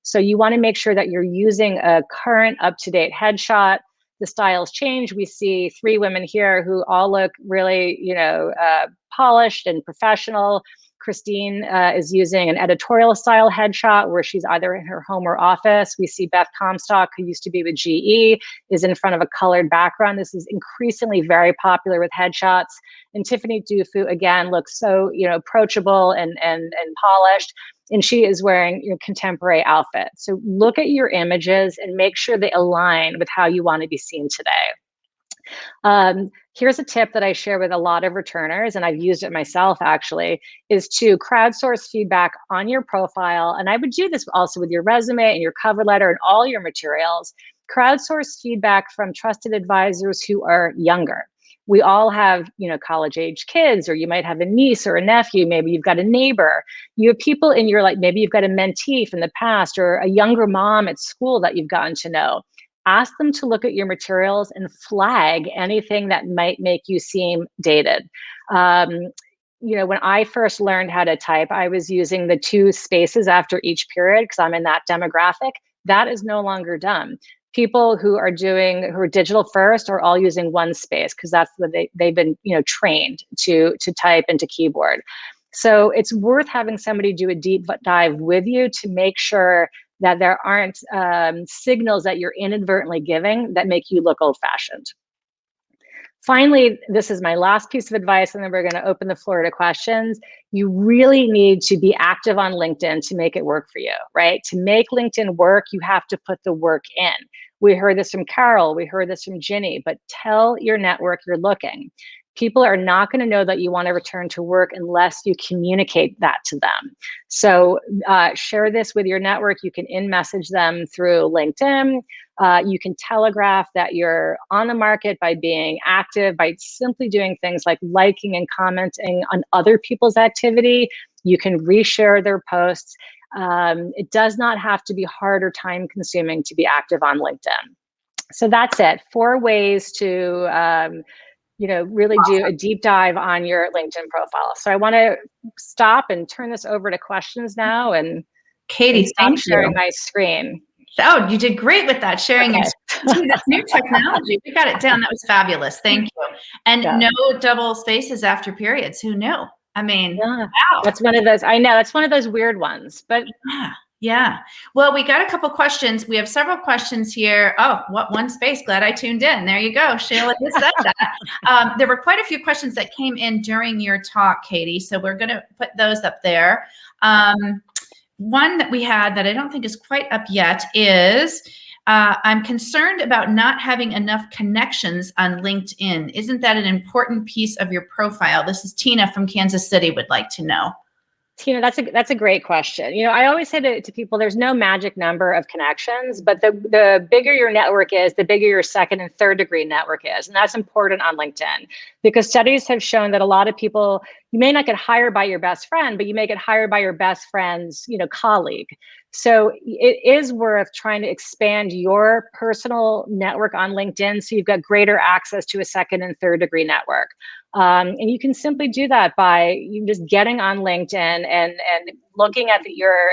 So you want to make sure that you're using a current, up-to-date headshot. The styles change. We see 3 women here who all look really, polished and professional. Christine is using an editorial style headshot where she's either in her home or office. We see Beth Comstock, who used to be with GE, is in front of a colored background. This is increasingly very popular with headshots. And Tiffany Dufu, again, looks so, approachable and polished. And she is wearing contemporary outfits. So look at your images and make sure they align with how you want to be seen today. Here's a tip that I share with a lot of returners, and I've used it myself actually, is to crowdsource feedback on your profile. And I would do this also with your resume and your cover letter and all your materials. Crowdsource feedback from trusted advisors who are younger. We all have, college-age kids, or you might have a niece or a nephew. Maybe you've got a neighbor. You have people in your, maybe you've got a mentee from the past or a younger mom at school that you've gotten to know. Ask them to look at your materials and flag anything that might make you seem dated. When I first learned how to type, I was using the 2 spaces after each period because I'm in that demographic. That is no longer done. People who are digital first are all using 1 space because that's what they've been trained to type into keyboard. So it's worth having somebody do a deep dive with you to make sure that there aren't signals that you're inadvertently giving that make you look old-fashioned. Finally, this is my last piece of advice, and then we're going to open the floor to questions. You really need to be active on LinkedIn to make it work for you, right? To make LinkedIn work, you have to put the work in. We heard this from Carol, we heard this from Ginny, but tell your network you're looking. People are not going to know that you want to return to work unless you communicate that to them. So share this with your network. You can in-message them through LinkedIn. You can telegraph that you're on the market by being active, by simply doing things like liking and commenting on other people's activity. You can reshare their posts. It does not have to be hard or time consuming to be active on LinkedIn. So that's it. 4 ways to really do a deep dive on your LinkedIn profile. So I want to stop and turn this over to questions now, and Katie, stop sharing my screen. Oh, you did great with that, sharing your screen. That's new technology. We got it down. That was fabulous. Thank you. And no double spaces after periods. Who knew? I mean, wow. That's one of those, I know, that's one of those weird ones, but yeah. Well, we got a couple questions. We have several questions here. Oh, what 1 space? Glad I tuned in. There you go. Sheila just said that. There were quite a few questions that came in during your talk, Katie. So we're going to put those up there. One that we had that I don't think is quite up yet is, I'm concerned about not having enough connections on LinkedIn. Isn't that an important piece of your profile? This is Tina from Kansas City would like to know. Tina, that's a great question. I always say to people, there's no magic number of connections, but the bigger your network is, the bigger your 2nd and 3rd degree network is. And that's important on LinkedIn because studies have shown that a lot of people, you may not get hired by your best friend, but you may get hired by your best friend's, colleague. So it is worth trying to expand your personal network on LinkedIn so you've got greater access to a 2nd and 3rd degree network. And you can simply do that by you just getting on LinkedIn and looking at your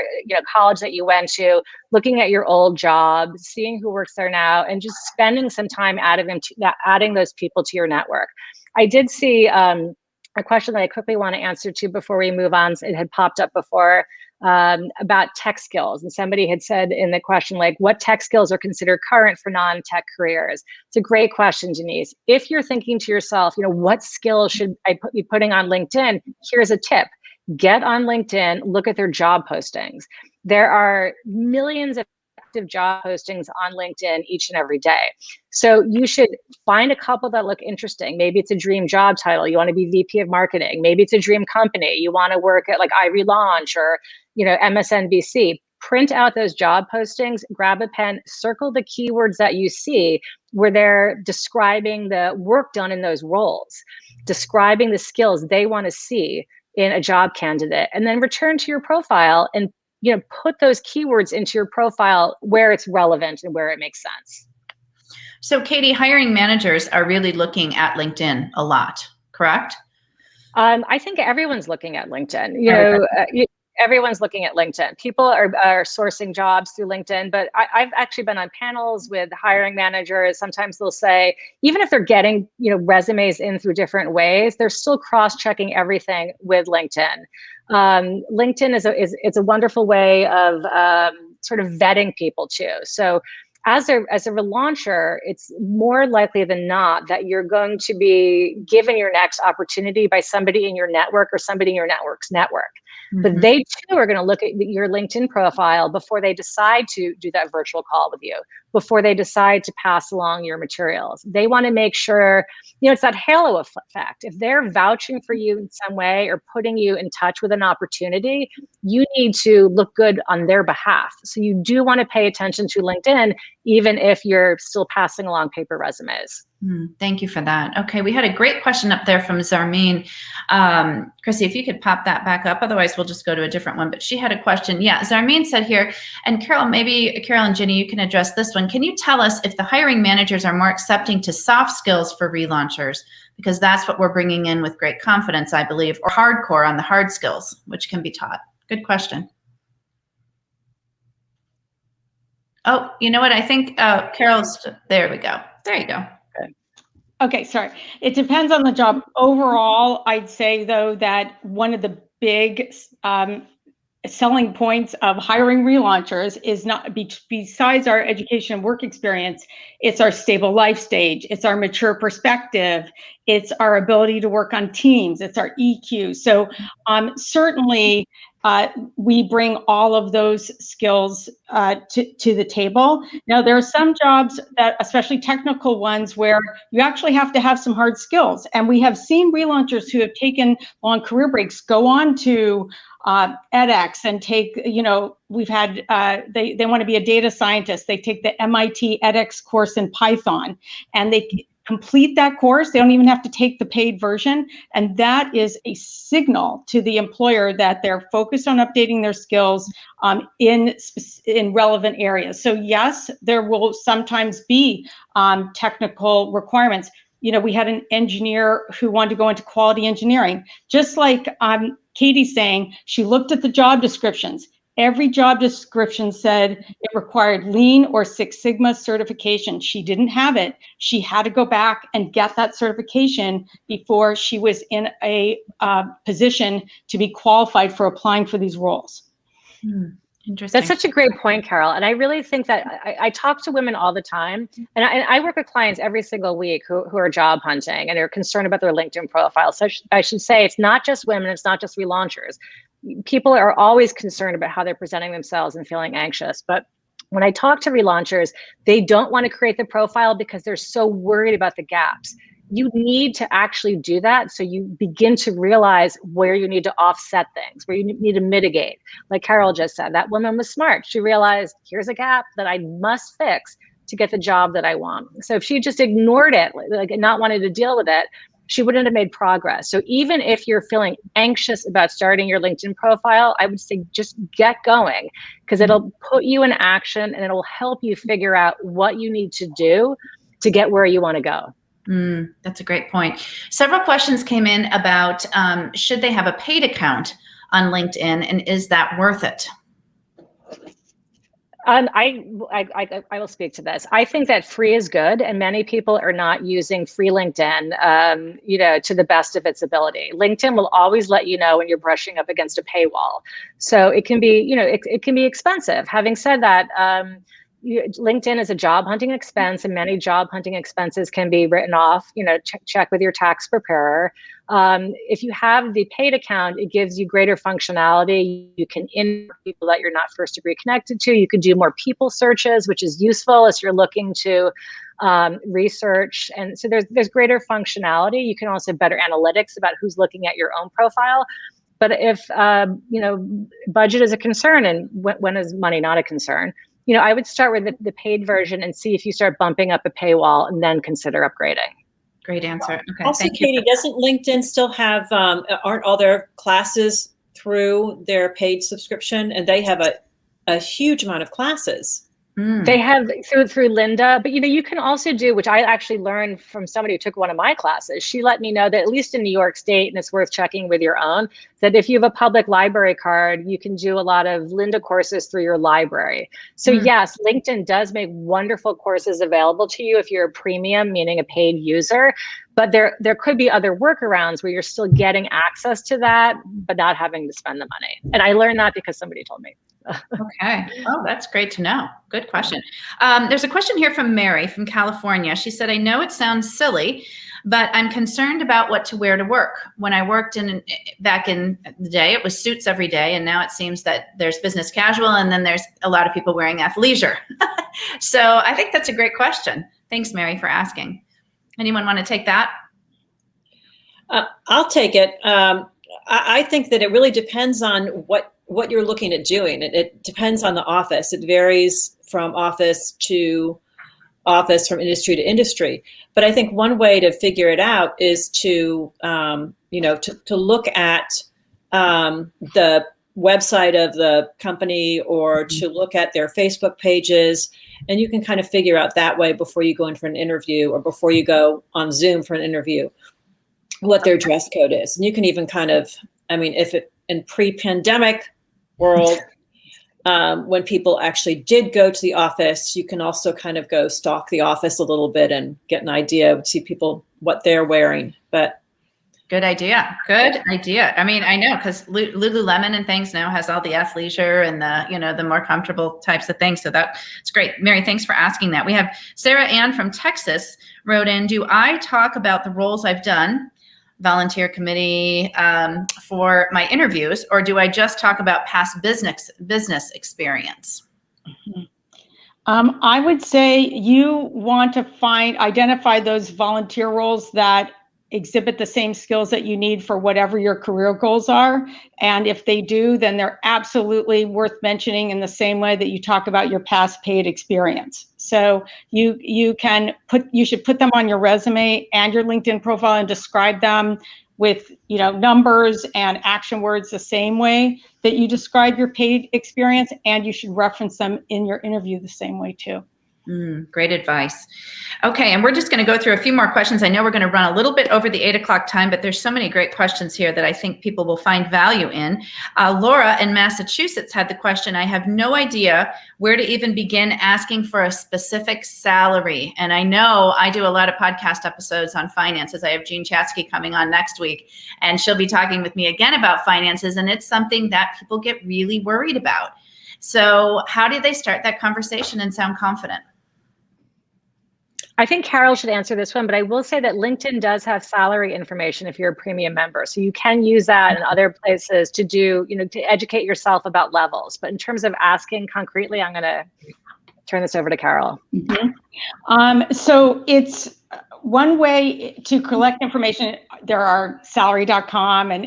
college that you went to, looking at your old job, seeing who works there now, and just spending some time adding those people to your network. I did see a question that I quickly want to answer to before we move on. It had popped up before about tech skills. And somebody had said in the question, what tech skills are considered current for non-tech careers? It's a great question, Denise. If you're thinking to yourself, what skills should I be putting on LinkedIn? Here's a tip. Get on LinkedIn, look at their job postings. There are millions of active job postings on LinkedIn each and every day. So you should find a couple that look interesting. Maybe it's a dream job title. You want to be VP of marketing. Maybe it's a dream company. You want to work at iRelaunch or, MSNBC. print out those job postings, grab a pen, circle the keywords that you see where they're describing the work done in those roles, describing the skills they want to see in a job candidate, and then return to your profile and put those keywords into your profile where it's relevant and where it makes sense. So Katie, hiring managers are really looking at LinkedIn a lot, correct? I think everyone's looking at LinkedIn. Everyone's looking at LinkedIn. People are sourcing jobs through LinkedIn, but I've actually been on panels with hiring managers. Sometimes they'll say, even if they're getting resumes in through different ways, they're still cross-checking everything with LinkedIn. LinkedIn is a wonderful way of sort of vetting people too. So as a relauncher, it's more likely than not that you're going to be given your next opportunity by somebody in your network or somebody in your network's network. Mm-hmm. But they too are going to look at your LinkedIn profile before they decide to do that virtual call with you, before they decide to pass along your materials. They want to make sure, it's that halo effect. If they're vouching for you in some way or putting you in touch with an opportunity, you need to look good on their behalf. So you do want to pay attention to LinkedIn, even if you're still passing along paper resumes. Thank you for that. Okay, we had a great question up there from Zarmeen. Chrissy, if you could pop that back up, otherwise we'll just go to a different one. But she had a question. Yeah, Zarmeen said here, and Carol and Ginny, you can address this one. Can you tell us if the hiring managers are more accepting to soft skills for relaunchers? Because that's what we're bringing in with great confidence, I believe, or hardcore on the hard skills, which can be taught. Good question. Oh, you know what? I think Carol's, there we go. There you go. Okay, sorry. It depends on the job. Overall, I'd say, though, that one of the big selling points of hiring relaunchers is not, besides our education and work experience, it's our stable life stage, it's our mature perspective, it's our ability to work on teams, it's our EQ. So certainly we bring all of those skills to the table. Now, there are some jobs that, especially technical ones, where you actually have to have some hard skills. And we have seen relaunchers who have taken long career breaks go on to edX and take, we've had, they want to be a data scientist. They take the MIT edX course in Python, and they complete that course. They don't even have to take the paid version. And that is a signal to the employer that they're focused on updating their skills in relevant areas. So yes, there will sometimes be technical requirements. We had an engineer who wanted to go into quality engineering, just like Katie's saying, she looked at the job descriptions. Every job description said it required Lean or Six Sigma certification. She didn't have it. She had to go back and get that certification before she was in a position to be qualified for applying for these roles. Interesting. That's such a great point, Carol. And I really think that I talk to women all the time, and I work with clients every single week who are job hunting and are concerned about their LinkedIn profile. So I should say it's not just women, it's not just relaunchers. People are always concerned about how they're presenting themselves and feeling anxious. But when I talk to relaunchers, they don't want to create the profile because they're so worried about the gaps. You need to actually do that so you begin to realize where you need to offset things, where you need to mitigate. Like Carol just said, that woman was smart. She realized, here's a gap that I must fix to get the job that I want. So if she just ignored it, like not wanted to deal with it, she wouldn't have made progress. So even if you're feeling anxious about starting your LinkedIn profile, I would say just get going, because it'll put you in action and it'll help you figure out what you need to do to get where you want to go. That's a great point. Several questions came in about should they have a paid account on LinkedIn, and is that worth it? I will speak to this. I think that free is good, and many people are not using free LinkedIn, to the best of its ability. LinkedIn will always let you know when you're brushing up against a paywall, so it can be, it can be expensive. Having said that, LinkedIn is a job hunting expense, and many job hunting expenses can be written off. Check with your tax preparer. If you have the paid account, it gives you greater functionality. You can in people that you're not first degree connected to. You can do more people searches, which is useful as you're looking to research. And so there's greater functionality. You can also have better analytics about who's looking at your own profile. But if, budget is a concern, and when is money not a concern? I would start with the paid version and see if you start bumping up a paywall and then consider upgrading. Great answer. Okay. Also, thank Katie, you. doesn't LinkedIn still have, aren't all their classes through their paid subscription? And they have a huge amount of classes. They have through Linda, but you can also do, which I actually learned from somebody who took one of my classes. She let me know that at least in New York State, and it's worth checking with your own, that if you have a public library card, you can do a lot of Linda courses through your library. So yes, LinkedIn does make wonderful courses available to you if you're a premium, meaning a paid user. But there could be other workarounds where you're still getting access to that, but not having to spend the money. And I learned that because somebody told me. Okay. Oh, that's great to know. Good question. There's a question here from Mary from California. She said, I know it sounds silly, but I'm concerned about what to wear to work. When I worked back in the day, it was suits every day. And now it seems that there's business casual, and then there's a lot of people wearing athleisure. So I think that's a great question. Thanks, Mary, for asking. Anyone want to take that? I'll take it. I think that it really depends on what you're looking at doing. It depends on the office. It varies from office to office, from industry to industry. But I think one way to figure it out is to look at the website of the company, or to look at their Facebook pages, and you can kind of figure out that way before you go in for an interview, or before you go on Zoom for an interview, what their dress code is. And you can even kind of, if it in pre-pandemic world, when people actually did go to the office, you can also kind of go stalk the office a little bit and get an idea, see people, what they're wearing. But good idea. Good idea. I know, because Lululemon and things now has all the athleisure and the more comfortable types of things. So that's great. Mary, thanks for asking that. We have Sarah Ann from Texas wrote in, do I talk about the roles I've done, volunteer committee, for my interviews, or do I just talk about past business experience? I would say you want to identify those volunteer roles that exhibit the same skills that you need for whatever your career goals are. And if they do, then they're absolutely worth mentioning in the same way that you talk about your past paid experience. So you should put them on your resume and your LinkedIn profile and describe them with numbers and action words the same way that you describe your paid experience, and you should reference them in your interview the same way too. Great advice. Okay, and we're just going to go through a few more questions. I know we're going to run a little bit over the 8 o'clock time, but there's so many great questions here that I think people will find value in. Laura in Massachusetts had the question, I have no idea where to even begin asking for a specific salary. And I know I do a lot of podcast episodes on finances. I have Jean Chatsky coming on next week, and she'll be talking with me again about finances. And it's something that people get really worried about. So how do they start that conversation and sound confident? I think Carol should answer this one, but I will say that LinkedIn does have salary information if you're a premium member. So you can use that in other places to to educate yourself about levels. But in terms of asking concretely, I'm going to turn this over to Carol. So it's one way to collect information. There are salary.com and,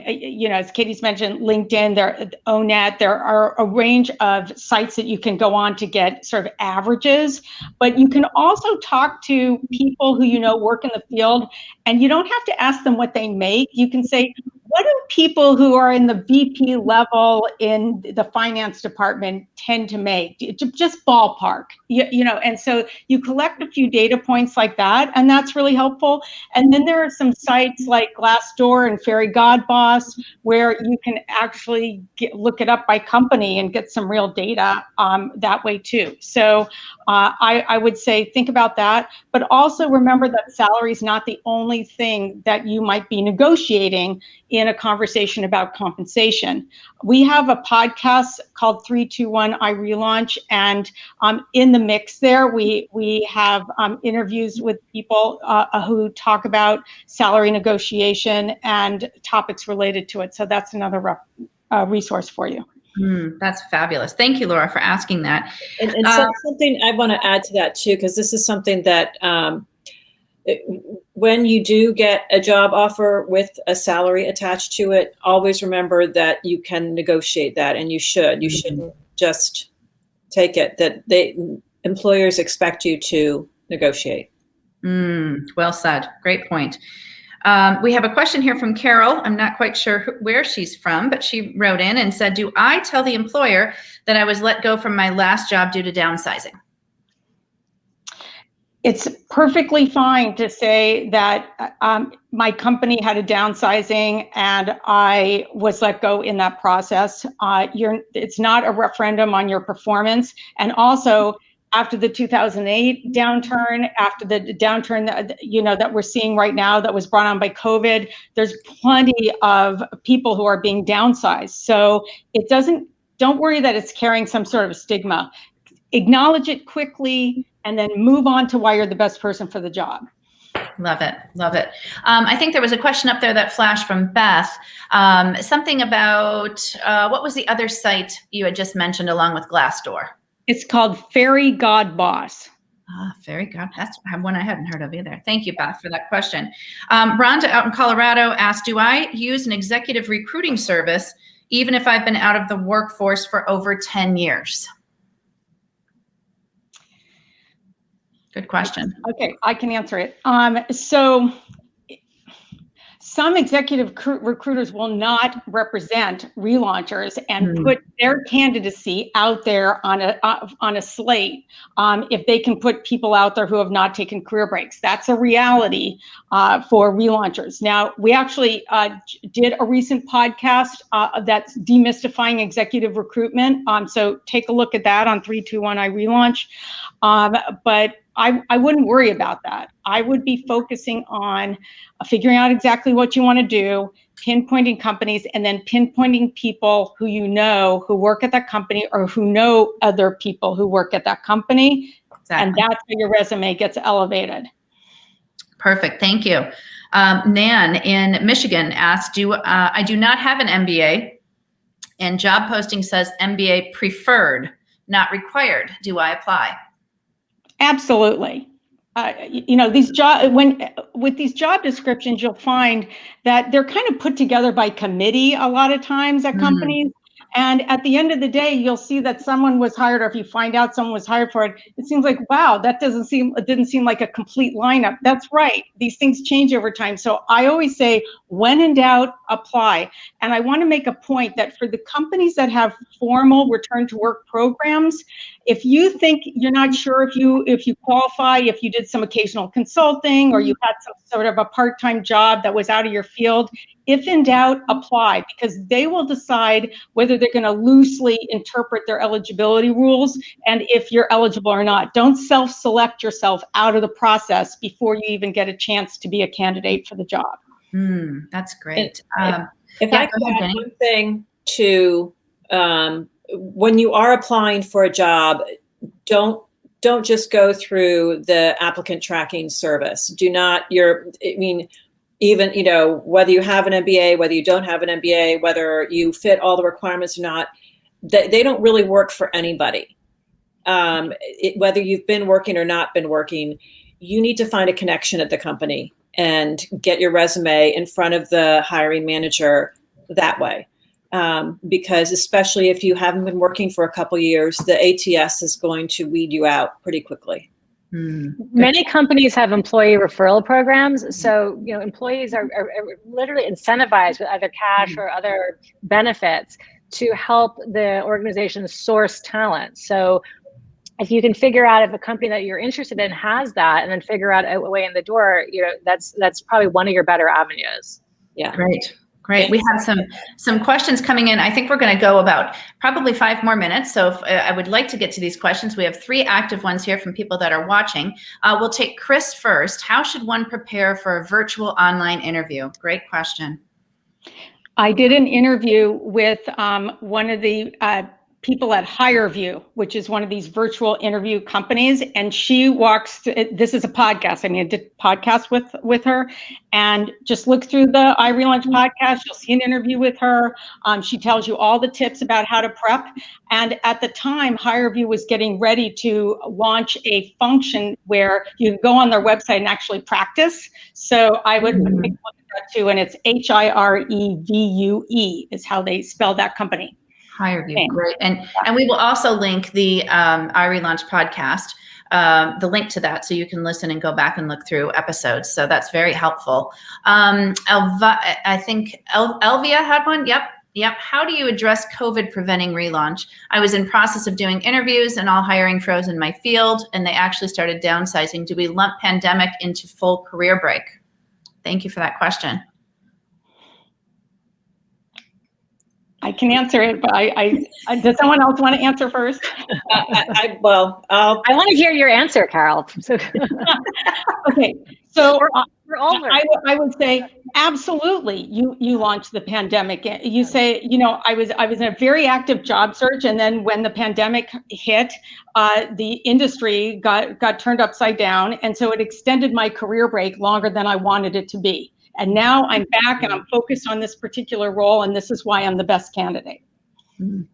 as Katie's mentioned, LinkedIn, ONET. There are a range of sites that you can go on to get sort of averages, but you can also talk to people who work in the field, and you don't have to ask them what they make. You can say, what do people who are in the VP level in the finance department tend to make? Just ballpark, and so you collect a few data points like that, and that's really helpful. And then there are some sites like Glassdoor and Fairy Godboss where you can actually look it up by company and get some real data that way too. So I would say think about that, but also remember that salary is not the only thing that you might be negotiating in a conversation about compensation. We have a podcast called 321 iRelaunch, and in the mix there, we have interviews with people who talk about salary negotiation and topics related to it. So that's another resource for you. That's fabulous. Thank you, Laura, for asking that. And so something I want to add to that too, because this is something that when you do get a job offer with a salary attached to it, always remember that you can negotiate that, and you should. You shouldn't just take it. That employers expect you to negotiate. Well said. Great point. We have a question here from Carol. I'm not quite sure where she's from, but she wrote in and said, do I tell the employer that I was let go from my last job due to downsizing? It's perfectly fine to say that my company had a downsizing and I was let go in that process. It's not a referendum on your performance. And also, after the 2008 downturn, after the downturn that we're seeing right now that was brought on by COVID, there's plenty of people who are being downsized. So don't worry that it's carrying some sort of stigma. Acknowledge it quickly and then move on to why you're the best person for the job. Love it. Love it. I think there was a question up there that flashed from Beth. Something about, what was the other site you had just mentioned along with Glassdoor? It's called Fairy God Boss. Fairy God. That's one I hadn't heard of either. Thank you, Beth, for that question. Rhonda out in Colorado asked, do I use an executive recruiting service even if I've been out of the workforce for over 10 years? Good question. Okay, I can answer it. So some executive recruiters will not represent relaunchers and put their candidacy out there on a slate if they can put people out there who have not taken career breaks. That's a reality for relaunchers. Now, we actually did a recent podcast that's demystifying executive recruitment. So take a look at that on 321 iRelaunch. But I wouldn't worry about that. I would be focusing on figuring out exactly what you want to do, pinpointing companies, and then pinpointing people who who work at that company or who know other people who work at that company. Exactly. And that's where your resume gets elevated. Perfect. Thank you. Nan in Michigan asked, I do not have an MBA, and job posting says MBA preferred, not required. Do I apply? Absolutely. With these job descriptions, you'll find that they're kind of put together by committee a lot of times at companies. And at the end of the day, you'll see that someone was hired, or if you find out someone was hired for it, it seems like, wow, it didn't seem like a complete lineup. That's right. These things change over time. So I always say, when in doubt, apply. And I want to make a point that for the companies that have formal return to work programs, if you think you're not sure if you qualify, if you did some occasional consulting or you had some sort of a part-time job that was out of your field, if in doubt, apply, because they will decide whether they're going to loosely interpret their eligibility rules and if you're eligible or not. Don't self-select yourself out of the process before you even get a chance to be a candidate for the job. That's great. If I could add one thing to, when you are applying for a job, don't just go through the applicant tracking service. Even, whether you have an MBA, whether you don't have an MBA, whether you fit all the requirements or not, they don't really work for anybody. Whether you've been working or not been working, you need to find a connection at the company and get your resume in front of the hiring manager that way. Because especially if you haven't been working for a couple of years, the ATS is going to weed you out pretty quickly. Many companies have employee referral programs. So, employees are literally incentivized with either cash or other benefits to help the organization source talent. So if you can figure out if a company that you're interested in has that and then figure out a way in the door, that's probably one of your better avenues. Yeah. Great. We have some questions coming in. I think we're going to go about probably 5 more minutes. So I would like to get to these questions. We have 3 active ones here from people that are watching. We'll take Chris first. How should one prepare for a virtual online interview? Great question. I did an interview with one of the people at HireVue, which is one of these virtual interview companies. And she walks through, this is a podcast. I mean, I did a podcast with her, and just look through the iRelaunch podcast. You'll see an interview with her. She tells you all the tips about how to prep. And at the time, HireVue was getting ready to launch a function where you could go on their website and actually practice. So I would take a look at that too. And it's HIREVUE is how they spell that company. HireVue, great. And we will also link the iRelaunch podcast, the link to that, so you can listen and go back and look through episodes. So that's very helpful. I think Elvia had one. Yep. How do you address COVID preventing relaunch? I was in process of doing interviews and all hiring froze in my field, and they actually started downsizing. Do we lump pandemic into full career break? Thank you for that question. I can answer it, but does someone else want to answer first? I want to hear your answer, Carol. Okay, so we're all I would say absolutely. You launched the pandemic. You say, I was in a very active job search, and then when the pandemic hit, the industry got turned upside down, and so it extended my career break longer than I wanted it to be. And now I'm back and I'm focused on this particular role, and this is why I'm the best candidate. And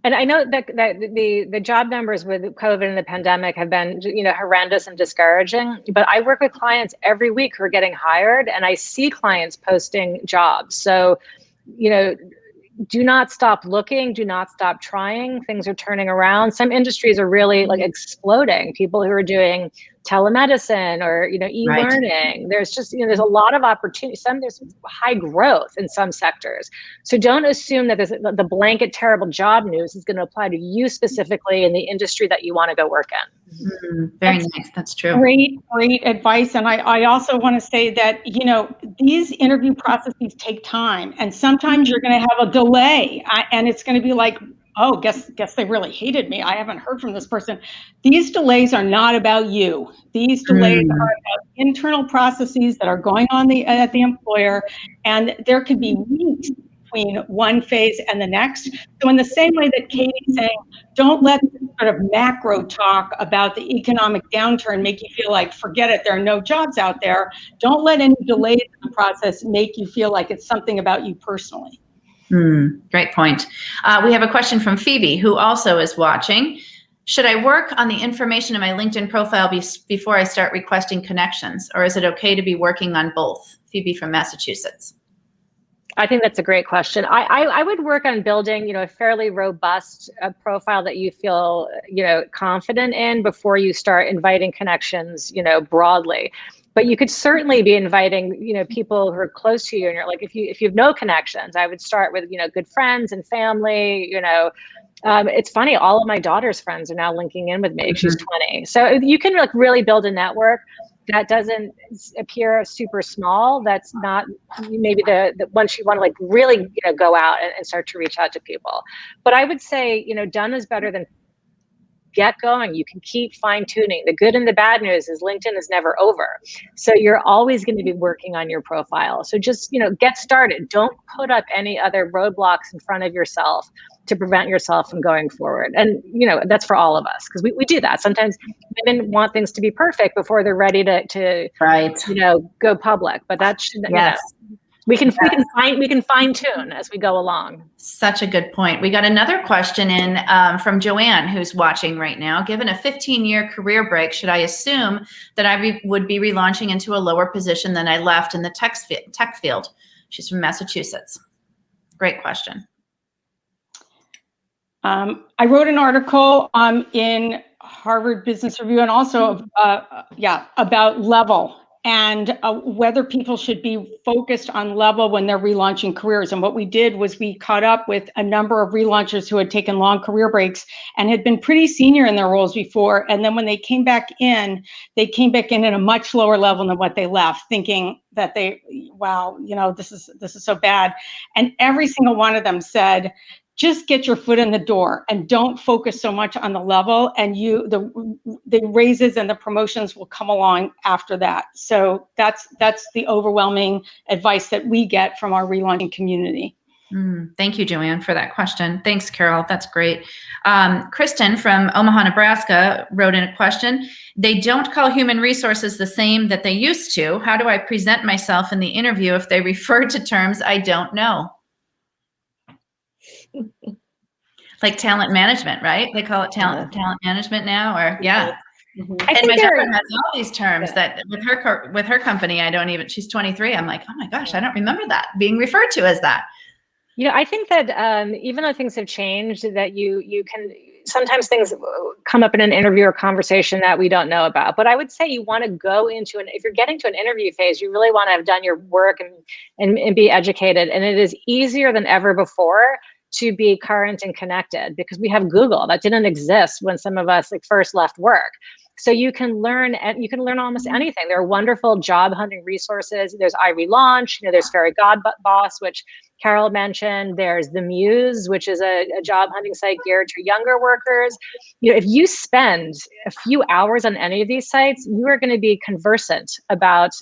I know that the job numbers with COVID and the pandemic have been, horrendous and discouraging, but I work with clients every week who are getting hired, and I see clients posting jobs. So, do not stop looking, do not stop trying. Things are turning around. Some industries are really exploding. People who are doing telemedicine or, e-learning. Right. There's just, there's a lot of opportunity. There's high growth in some sectors. So don't assume that the blanket terrible job news is going to apply to you specifically in the industry that you want to go work in. Very nice. That's true. Great advice. And I also want to say that, these interview processes take time, and sometimes you're going to have a delay, and it's going to be like, oh, guess they really hated me. I haven't heard from this person. These delays are not about you. These delays are about internal processes that are going on at the employer, and there could be weeks between one phase and the next. So in the same way that Katie's saying, don't let sort of macro talk about the economic downturn make you feel like, forget it, there are no jobs out there. Don't let any delays in the process make you feel like it's something about you personally. Great point. We have a question from Phoebe, who also is watching. Should I work on the information in my LinkedIn profile before I start requesting connections, or is it okay to be working on both? Phoebe from Massachusetts. I think that's a great question. I would work on building, a fairly robust profile that you feel, confident in before you start inviting connections, broadly. But you could certainly be inviting, people who are close to you, and you're like, if you have no connections, I would start with, good friends and family. It's funny, all of my daughter's friends are now linking in with me. She's 20, so you can really build a network that doesn't appear super small. That's not maybe the once you want to really go out and start to reach out to people. But I would say done is better than get going. You can keep fine tuning. The good and the bad news is LinkedIn is never over. So you're always going to be working on your profile. So just, get started. Don't put up any other roadblocks in front of yourself to prevent yourself from going forward. And, that's for all of us, because we do that. Sometimes women want things to be perfect before they're ready to go public. But that should, we can fine tune as we go along. Such a good point. We got another question in from Joanne, who's watching right now. Given a 15-year career break, should I assume that I would be relaunching into a lower position than I left in the tech field? She's from Massachusetts. Great question. I wrote an article in Harvard Business Review, and also about level. And whether people should be focused on level when they're relaunching careers. And what we did was we caught up with a number of relaunchers who had taken long career breaks and had been pretty senior in their roles before. And then when they came back in at a much lower level than what they left, thinking that this is so bad. And every single one of them said, just get your foot in the door and don't focus so much on the level, and the raises and the promotions will come along after that. So that's the overwhelming advice that we get from our relaunching community. Thank you, Joanne, for that question. Thanks, Carol. That's great. Kristen from Omaha, Nebraska wrote in a question. They don't call human resources the same that they used to. How do I present myself in the interview if they refer to terms I don't know? Like talent management, right? They call it talent management now, or yeah. And my daughter has all these terms that with her company, I don't even, she's 23. I'm like, oh my gosh, I don't remember that being referred to as that. I think that even though things have changed, that you can, sometimes things come up in an interview or conversation that we don't know about. But I would say you want to go into if you're getting to an interview phase, you really want to have done your work and be educated. And it is easier than ever before to be current and connected, because we have Google. That didn't exist when some of us first left work. So you can learn almost anything. There are wonderful job hunting resources. There's iRelaunch, there's Fairy God Boss, which Carol mentioned. There's The Muse, which is a job hunting site geared to younger workers. If you spend a few hours on any of these sites, you are going to be conversant about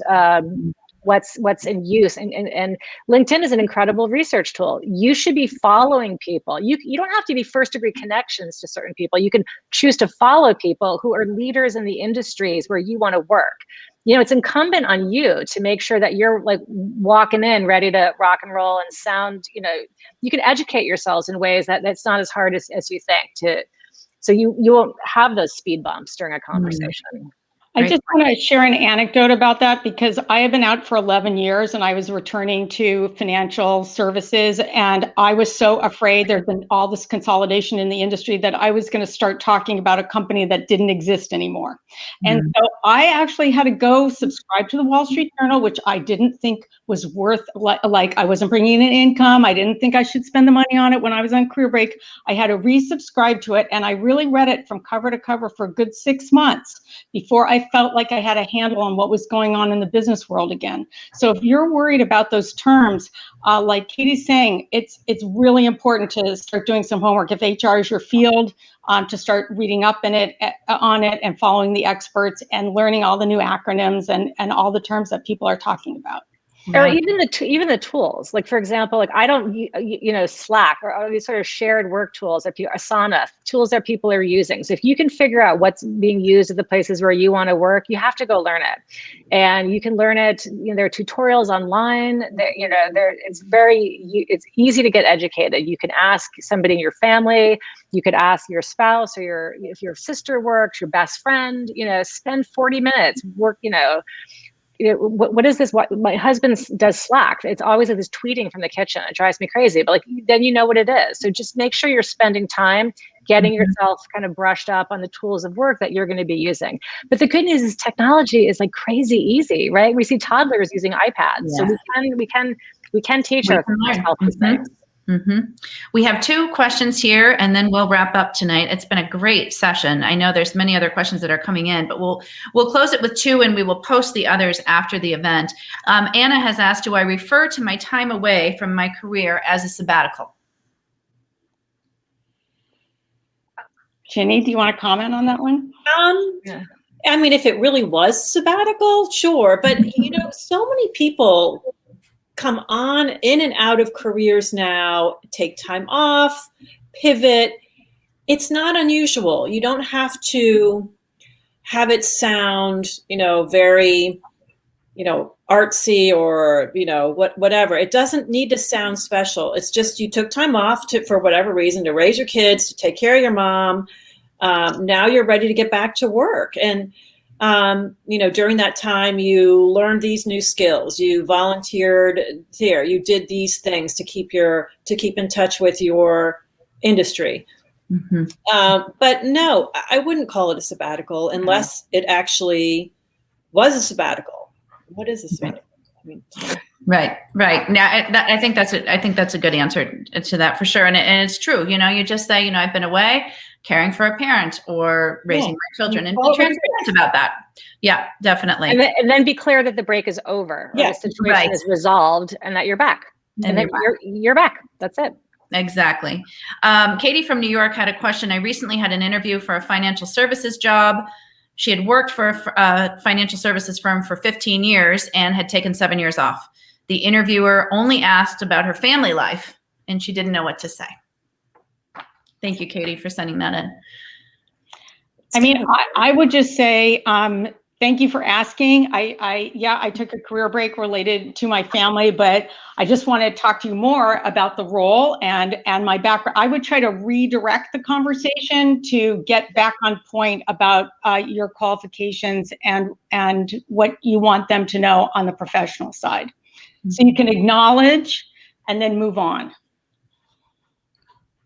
what's in use. And LinkedIn is an incredible research tool. You should be following people. You don't have to be first degree connections to certain people. You can choose to follow people who are leaders in the industries where you want to work. It's incumbent on you to make sure that you're walking in ready to rock and roll and sound, you can educate yourselves in ways that's not as hard as you think so you won't have those speed bumps during a conversation. I just want to share an anecdote about that, because I have been out for 11 years and I was returning to financial services, and I was so afraid there'd been all this consolidation in the industry that I was going to start talking about a company that didn't exist anymore. And so I actually had to go subscribe to the Wall Street Journal, which I didn't think was worth, I wasn't bringing in income. I didn't think I should spend the money on it when I was on career break. I had to resubscribe to it, and I really read it from cover to cover for a good 6 months before I felt like I had a handle on what was going on in the business world again. So if you're worried about those terms, like Katie's saying, it's really important to start doing some homework. If HR is your field, to start reading up on it and following the experts and learning all the new acronyms and all the terms that people are talking about. Or even the tools, for example, I don't, Slack or these sort of shared work tools Asana, tools that people are using. So if you can figure out what's being used at the places where you want to work, you have to go learn it. And you can learn it, there are tutorials online, it's easy to get educated. You can ask somebody in your family, you could ask your spouse or if your sister works, your best friend, spend 40 minutes, work, what is this? What my husband does Slack. It's always this tweeting from the kitchen. It drives me crazy, but then you know what it is. So just make sure you're spending time getting yourself kind of brushed up on the tools of work that you're going to be using. But the good news is technology is crazy easy, right? We see toddlers using iPads, so we can teach ourselves these things. We have 2 questions here, and then we'll wrap up tonight. It's been a great session. I know there's many other questions that are coming in, but we'll close it with 2, and we will post the others after the event. Anna has asked, do I refer to my time away from my career as a sabbatical? Ginny, do you want to comment on that one? I mean, if it really was sabbatical, sure. But, so many people come on in and out of careers now, take time off, pivot. It's not unusual. You don't have to have it sound, very, artsy or, whatever. It doesn't need to sound special. It's just you took time off for whatever reason to raise your kids, to take care of your mom. Now you're ready to get back to work. And during that time, you learned these new skills, you volunteered there, you did these things to keep in touch with your industry. But no, I wouldn't call it a sabbatical unless it actually was a sabbatical. What is a sabbatical? Right. Now, I think that's a good answer to that for sure. And it's true. You just say, I've been away caring for a parent or raising my children, and be transparent about that. Yeah, definitely. And then be clear that the break is over. Or the situation is resolved and that you're back. And then you're back. That's it. Exactly. Katie from New York had a question. I recently had an interview for a financial services job. She had worked for a financial services firm for 15 years and had taken 7 years off. The interviewer only asked about her family life, and she didn't know what to say. Thank you, Katie, for sending that in. I mean, I would just say, thank you for asking. I took a career break related to my family, but I just want to talk to you more about the role and my background. I would try to redirect the conversation to get back on point about your qualifications and what you want them to know on the professional side. So you can acknowledge and then move on.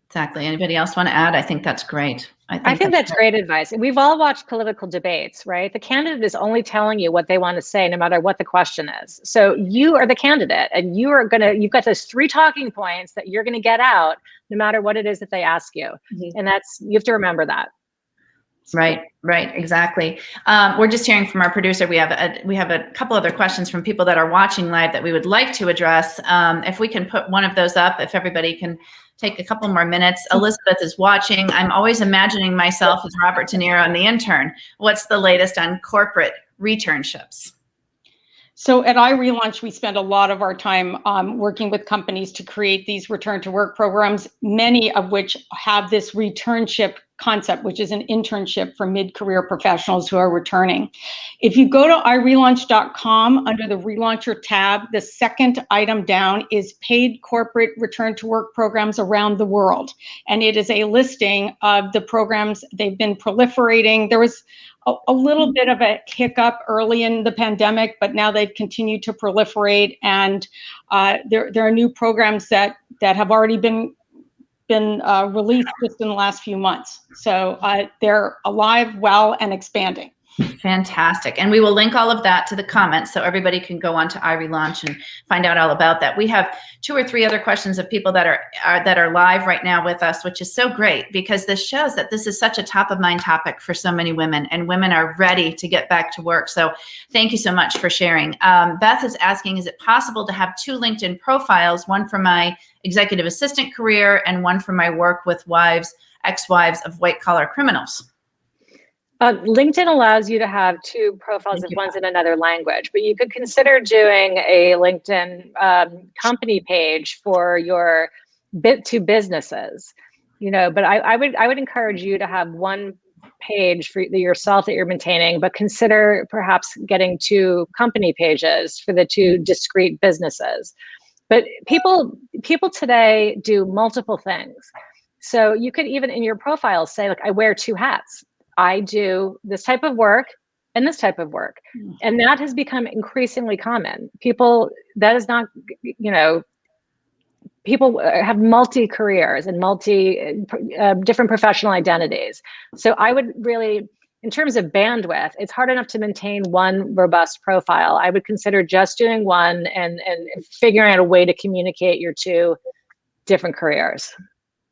Exactly. Anybody else want to add? I think that's great. I think that's great advice. We've all watched political debates, right? The candidate is only telling you what they want to say, no matter what the question is. So you are the candidate, and you've got those 3 talking points that you're going to get out, no matter what it is that they ask you. Mm-hmm. And you have to remember that. Right, exactly. We're just hearing from our producer. We have a couple other questions from people that are watching live that we would like to address. If we can put one of those up, if everybody can take a couple more minutes. Elizabeth is watching. I'm always imagining myself as Robert De Niro in The Intern. What's the latest on corporate returnships? So at iRelaunch, we spend a lot of our time working with companies to create these return to work programs, many of which have this returnship concept, which is an internship for mid-career professionals who are returning. If you go to iRelaunch.com under the Relauncher tab, the second item down is paid corporate return to work programs around the world. And it is a listing of the programs. They've been proliferating. There was a little bit of a hiccup early in the pandemic, but now they've continued to proliferate. And there are new programs that have already been released just in the last few months. So they're alive, well, and expanding. Fantastic. And we will link all of that to the comments so everybody can go on to iRelaunch and find out all about that. We have 2 or 3 other questions of people that are live right now with us, which is so great because this shows that this is such a top of mind topic for so many women, and women are ready to get back to work. So thank you so much for sharing. Beth is asking, is it possible to have 2 LinkedIn profiles, one for my executive assistant career and one for my work with ex-wives of white collar criminals? LinkedIn allows you to have 2 profiles if one's in another language, but you could consider doing a LinkedIn company page for your to businesses, but I would encourage you to have one page for yourself that you're maintaining, but consider perhaps getting 2 company pages for the 2 discrete businesses. But people today do multiple things. So you could even in your profile say, like, I wear 2 hats. I do this type of work and this type of work. And that has become increasingly common. People have multi-careers and different professional identities. So I would really, in terms of bandwidth, it's hard enough to maintain one robust profile. I would consider just doing one and figuring out a way to communicate your 2 different careers.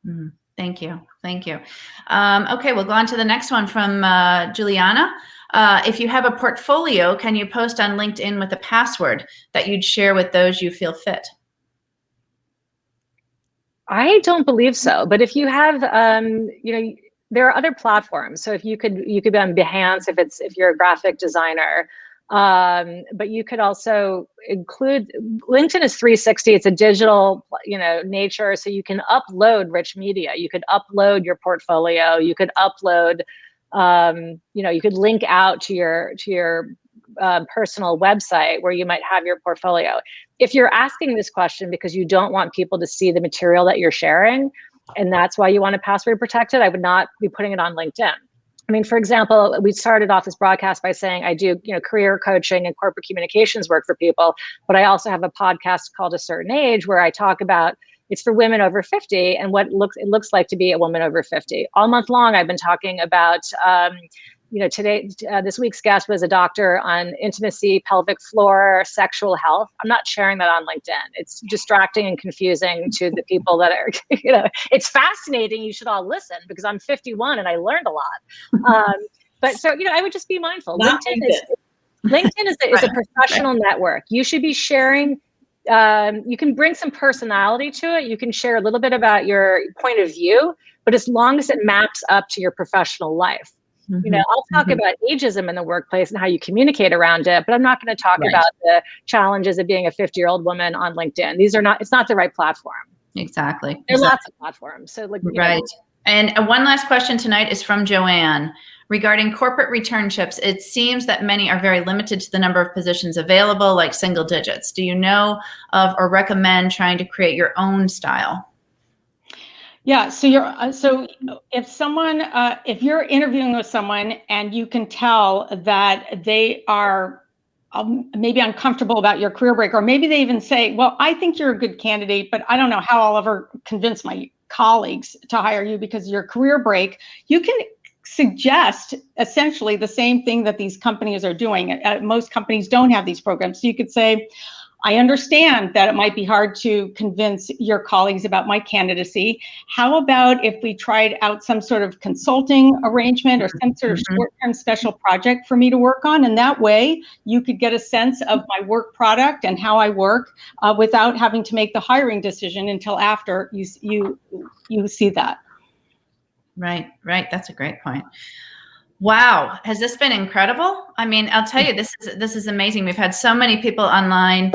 Mm-hmm. Thank you. Okay, we'll go on to the next one from Juliana. If you have a portfolio, can you post on LinkedIn with a password that you'd share with those you feel fit? I don't believe so, but if you have, there are other platforms. So if you could be on Behance if you're a graphic designer. But you could also include, LinkedIn is 360. It's a digital, nature. So you can upload rich media. You could upload your portfolio. You could upload, you could link out to your personal website where you might have your portfolio. If you're asking this question because you don't want people to see the material that you're sharing, and that's why you want to password protect it, I would not be putting it on LinkedIn. I mean, for example, we started off this broadcast by saying I do, career coaching and corporate communications work for people, but I also have a podcast called A Certain Age where I talk about, it's for women over 50 and what it looks like to be a woman over 50. All month long, I've been talking about, today, this week's guest was a doctor on intimacy, pelvic floor, sexual health. I'm not sharing that on LinkedIn. It's distracting and confusing to the people that are, it's fascinating. You should all listen because I'm 51 and I learned a lot. But so, I would just be mindful. LinkedIn is a professional network. You should be sharing. You can bring some personality to it. You can share a little bit about your point of view, but as long as it maps up to your professional life. I'll talk about ageism in the workplace and how you communicate around it, but I'm not going to talk about the challenges of being a 50-year-old woman on LinkedIn. It's not the right platform. Exactly. There are lots of platforms. So like, right. And one last question tonight is from Joanne. Regarding corporate returnships, it seems that many are very limited to the number of positions available, like single digits. Do you know of or recommend trying to create your own style? Yeah, so if you're interviewing with someone and you can tell that they are maybe uncomfortable about your career break, or maybe they even say, well, I think you're a good candidate, but I don't know how I'll ever convince my colleagues to hire you because of your career break, you can suggest essentially the same thing that these companies are doing. Most companies don't have these programs. So you could say, I understand that it might be hard to convince your colleagues about my candidacy. How about if we tried out some sort of consulting arrangement or some sort of short-term special project for me to work on? And that way you could get a sense of my work product and how I work without having to make the hiring decision until after you see that. Right. That's a great point. Wow. Has this been incredible? I mean, I'll tell you, this is amazing. We've had so many people online,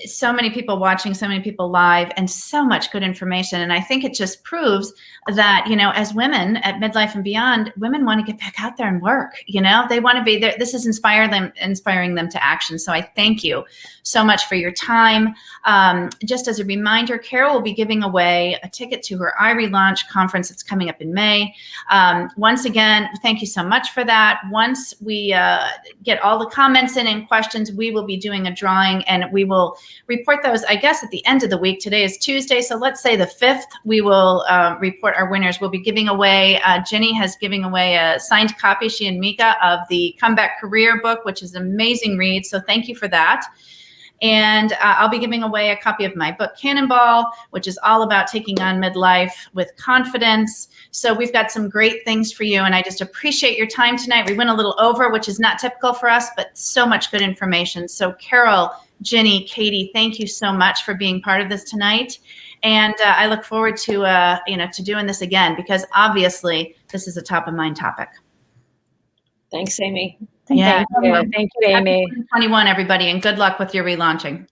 so many people watching, so many people live, and so much good information. And I think it just proves that, as women at midlife and beyond, women want to get back out there and work. They want to be there. This is inspiring them to action. So I thank you so much for your time. Just as a reminder, Carol will be giving away a ticket to her iRelaunch conference that's coming up in May. Once again, thank you so much for that. Once we get all the comments in and questions, we will be doing a drawing, and we will report those, I guess, at the end of the week. Today is Tuesday, so let's say the 5th, we will report our winners. We'll be giving away, Ginny has given away a signed copy, she and Mika, of the Comeback Career book, which is an amazing read, so thank you for that. And I'll be giving away a copy of my book, Cannonball, which is all about taking on midlife with confidence. So we've got some great things for you, and I just appreciate your time tonight. We went a little over, which is not typical for us, but so much good information. So Carol, Ginny, Katie, thank you so much for being part of this tonight. And I look forward to to doing this again, because obviously this is a top of mind topic. Thanks, Amy. Thank you, Amy. Happy 2021, everybody, and good luck with your relaunching.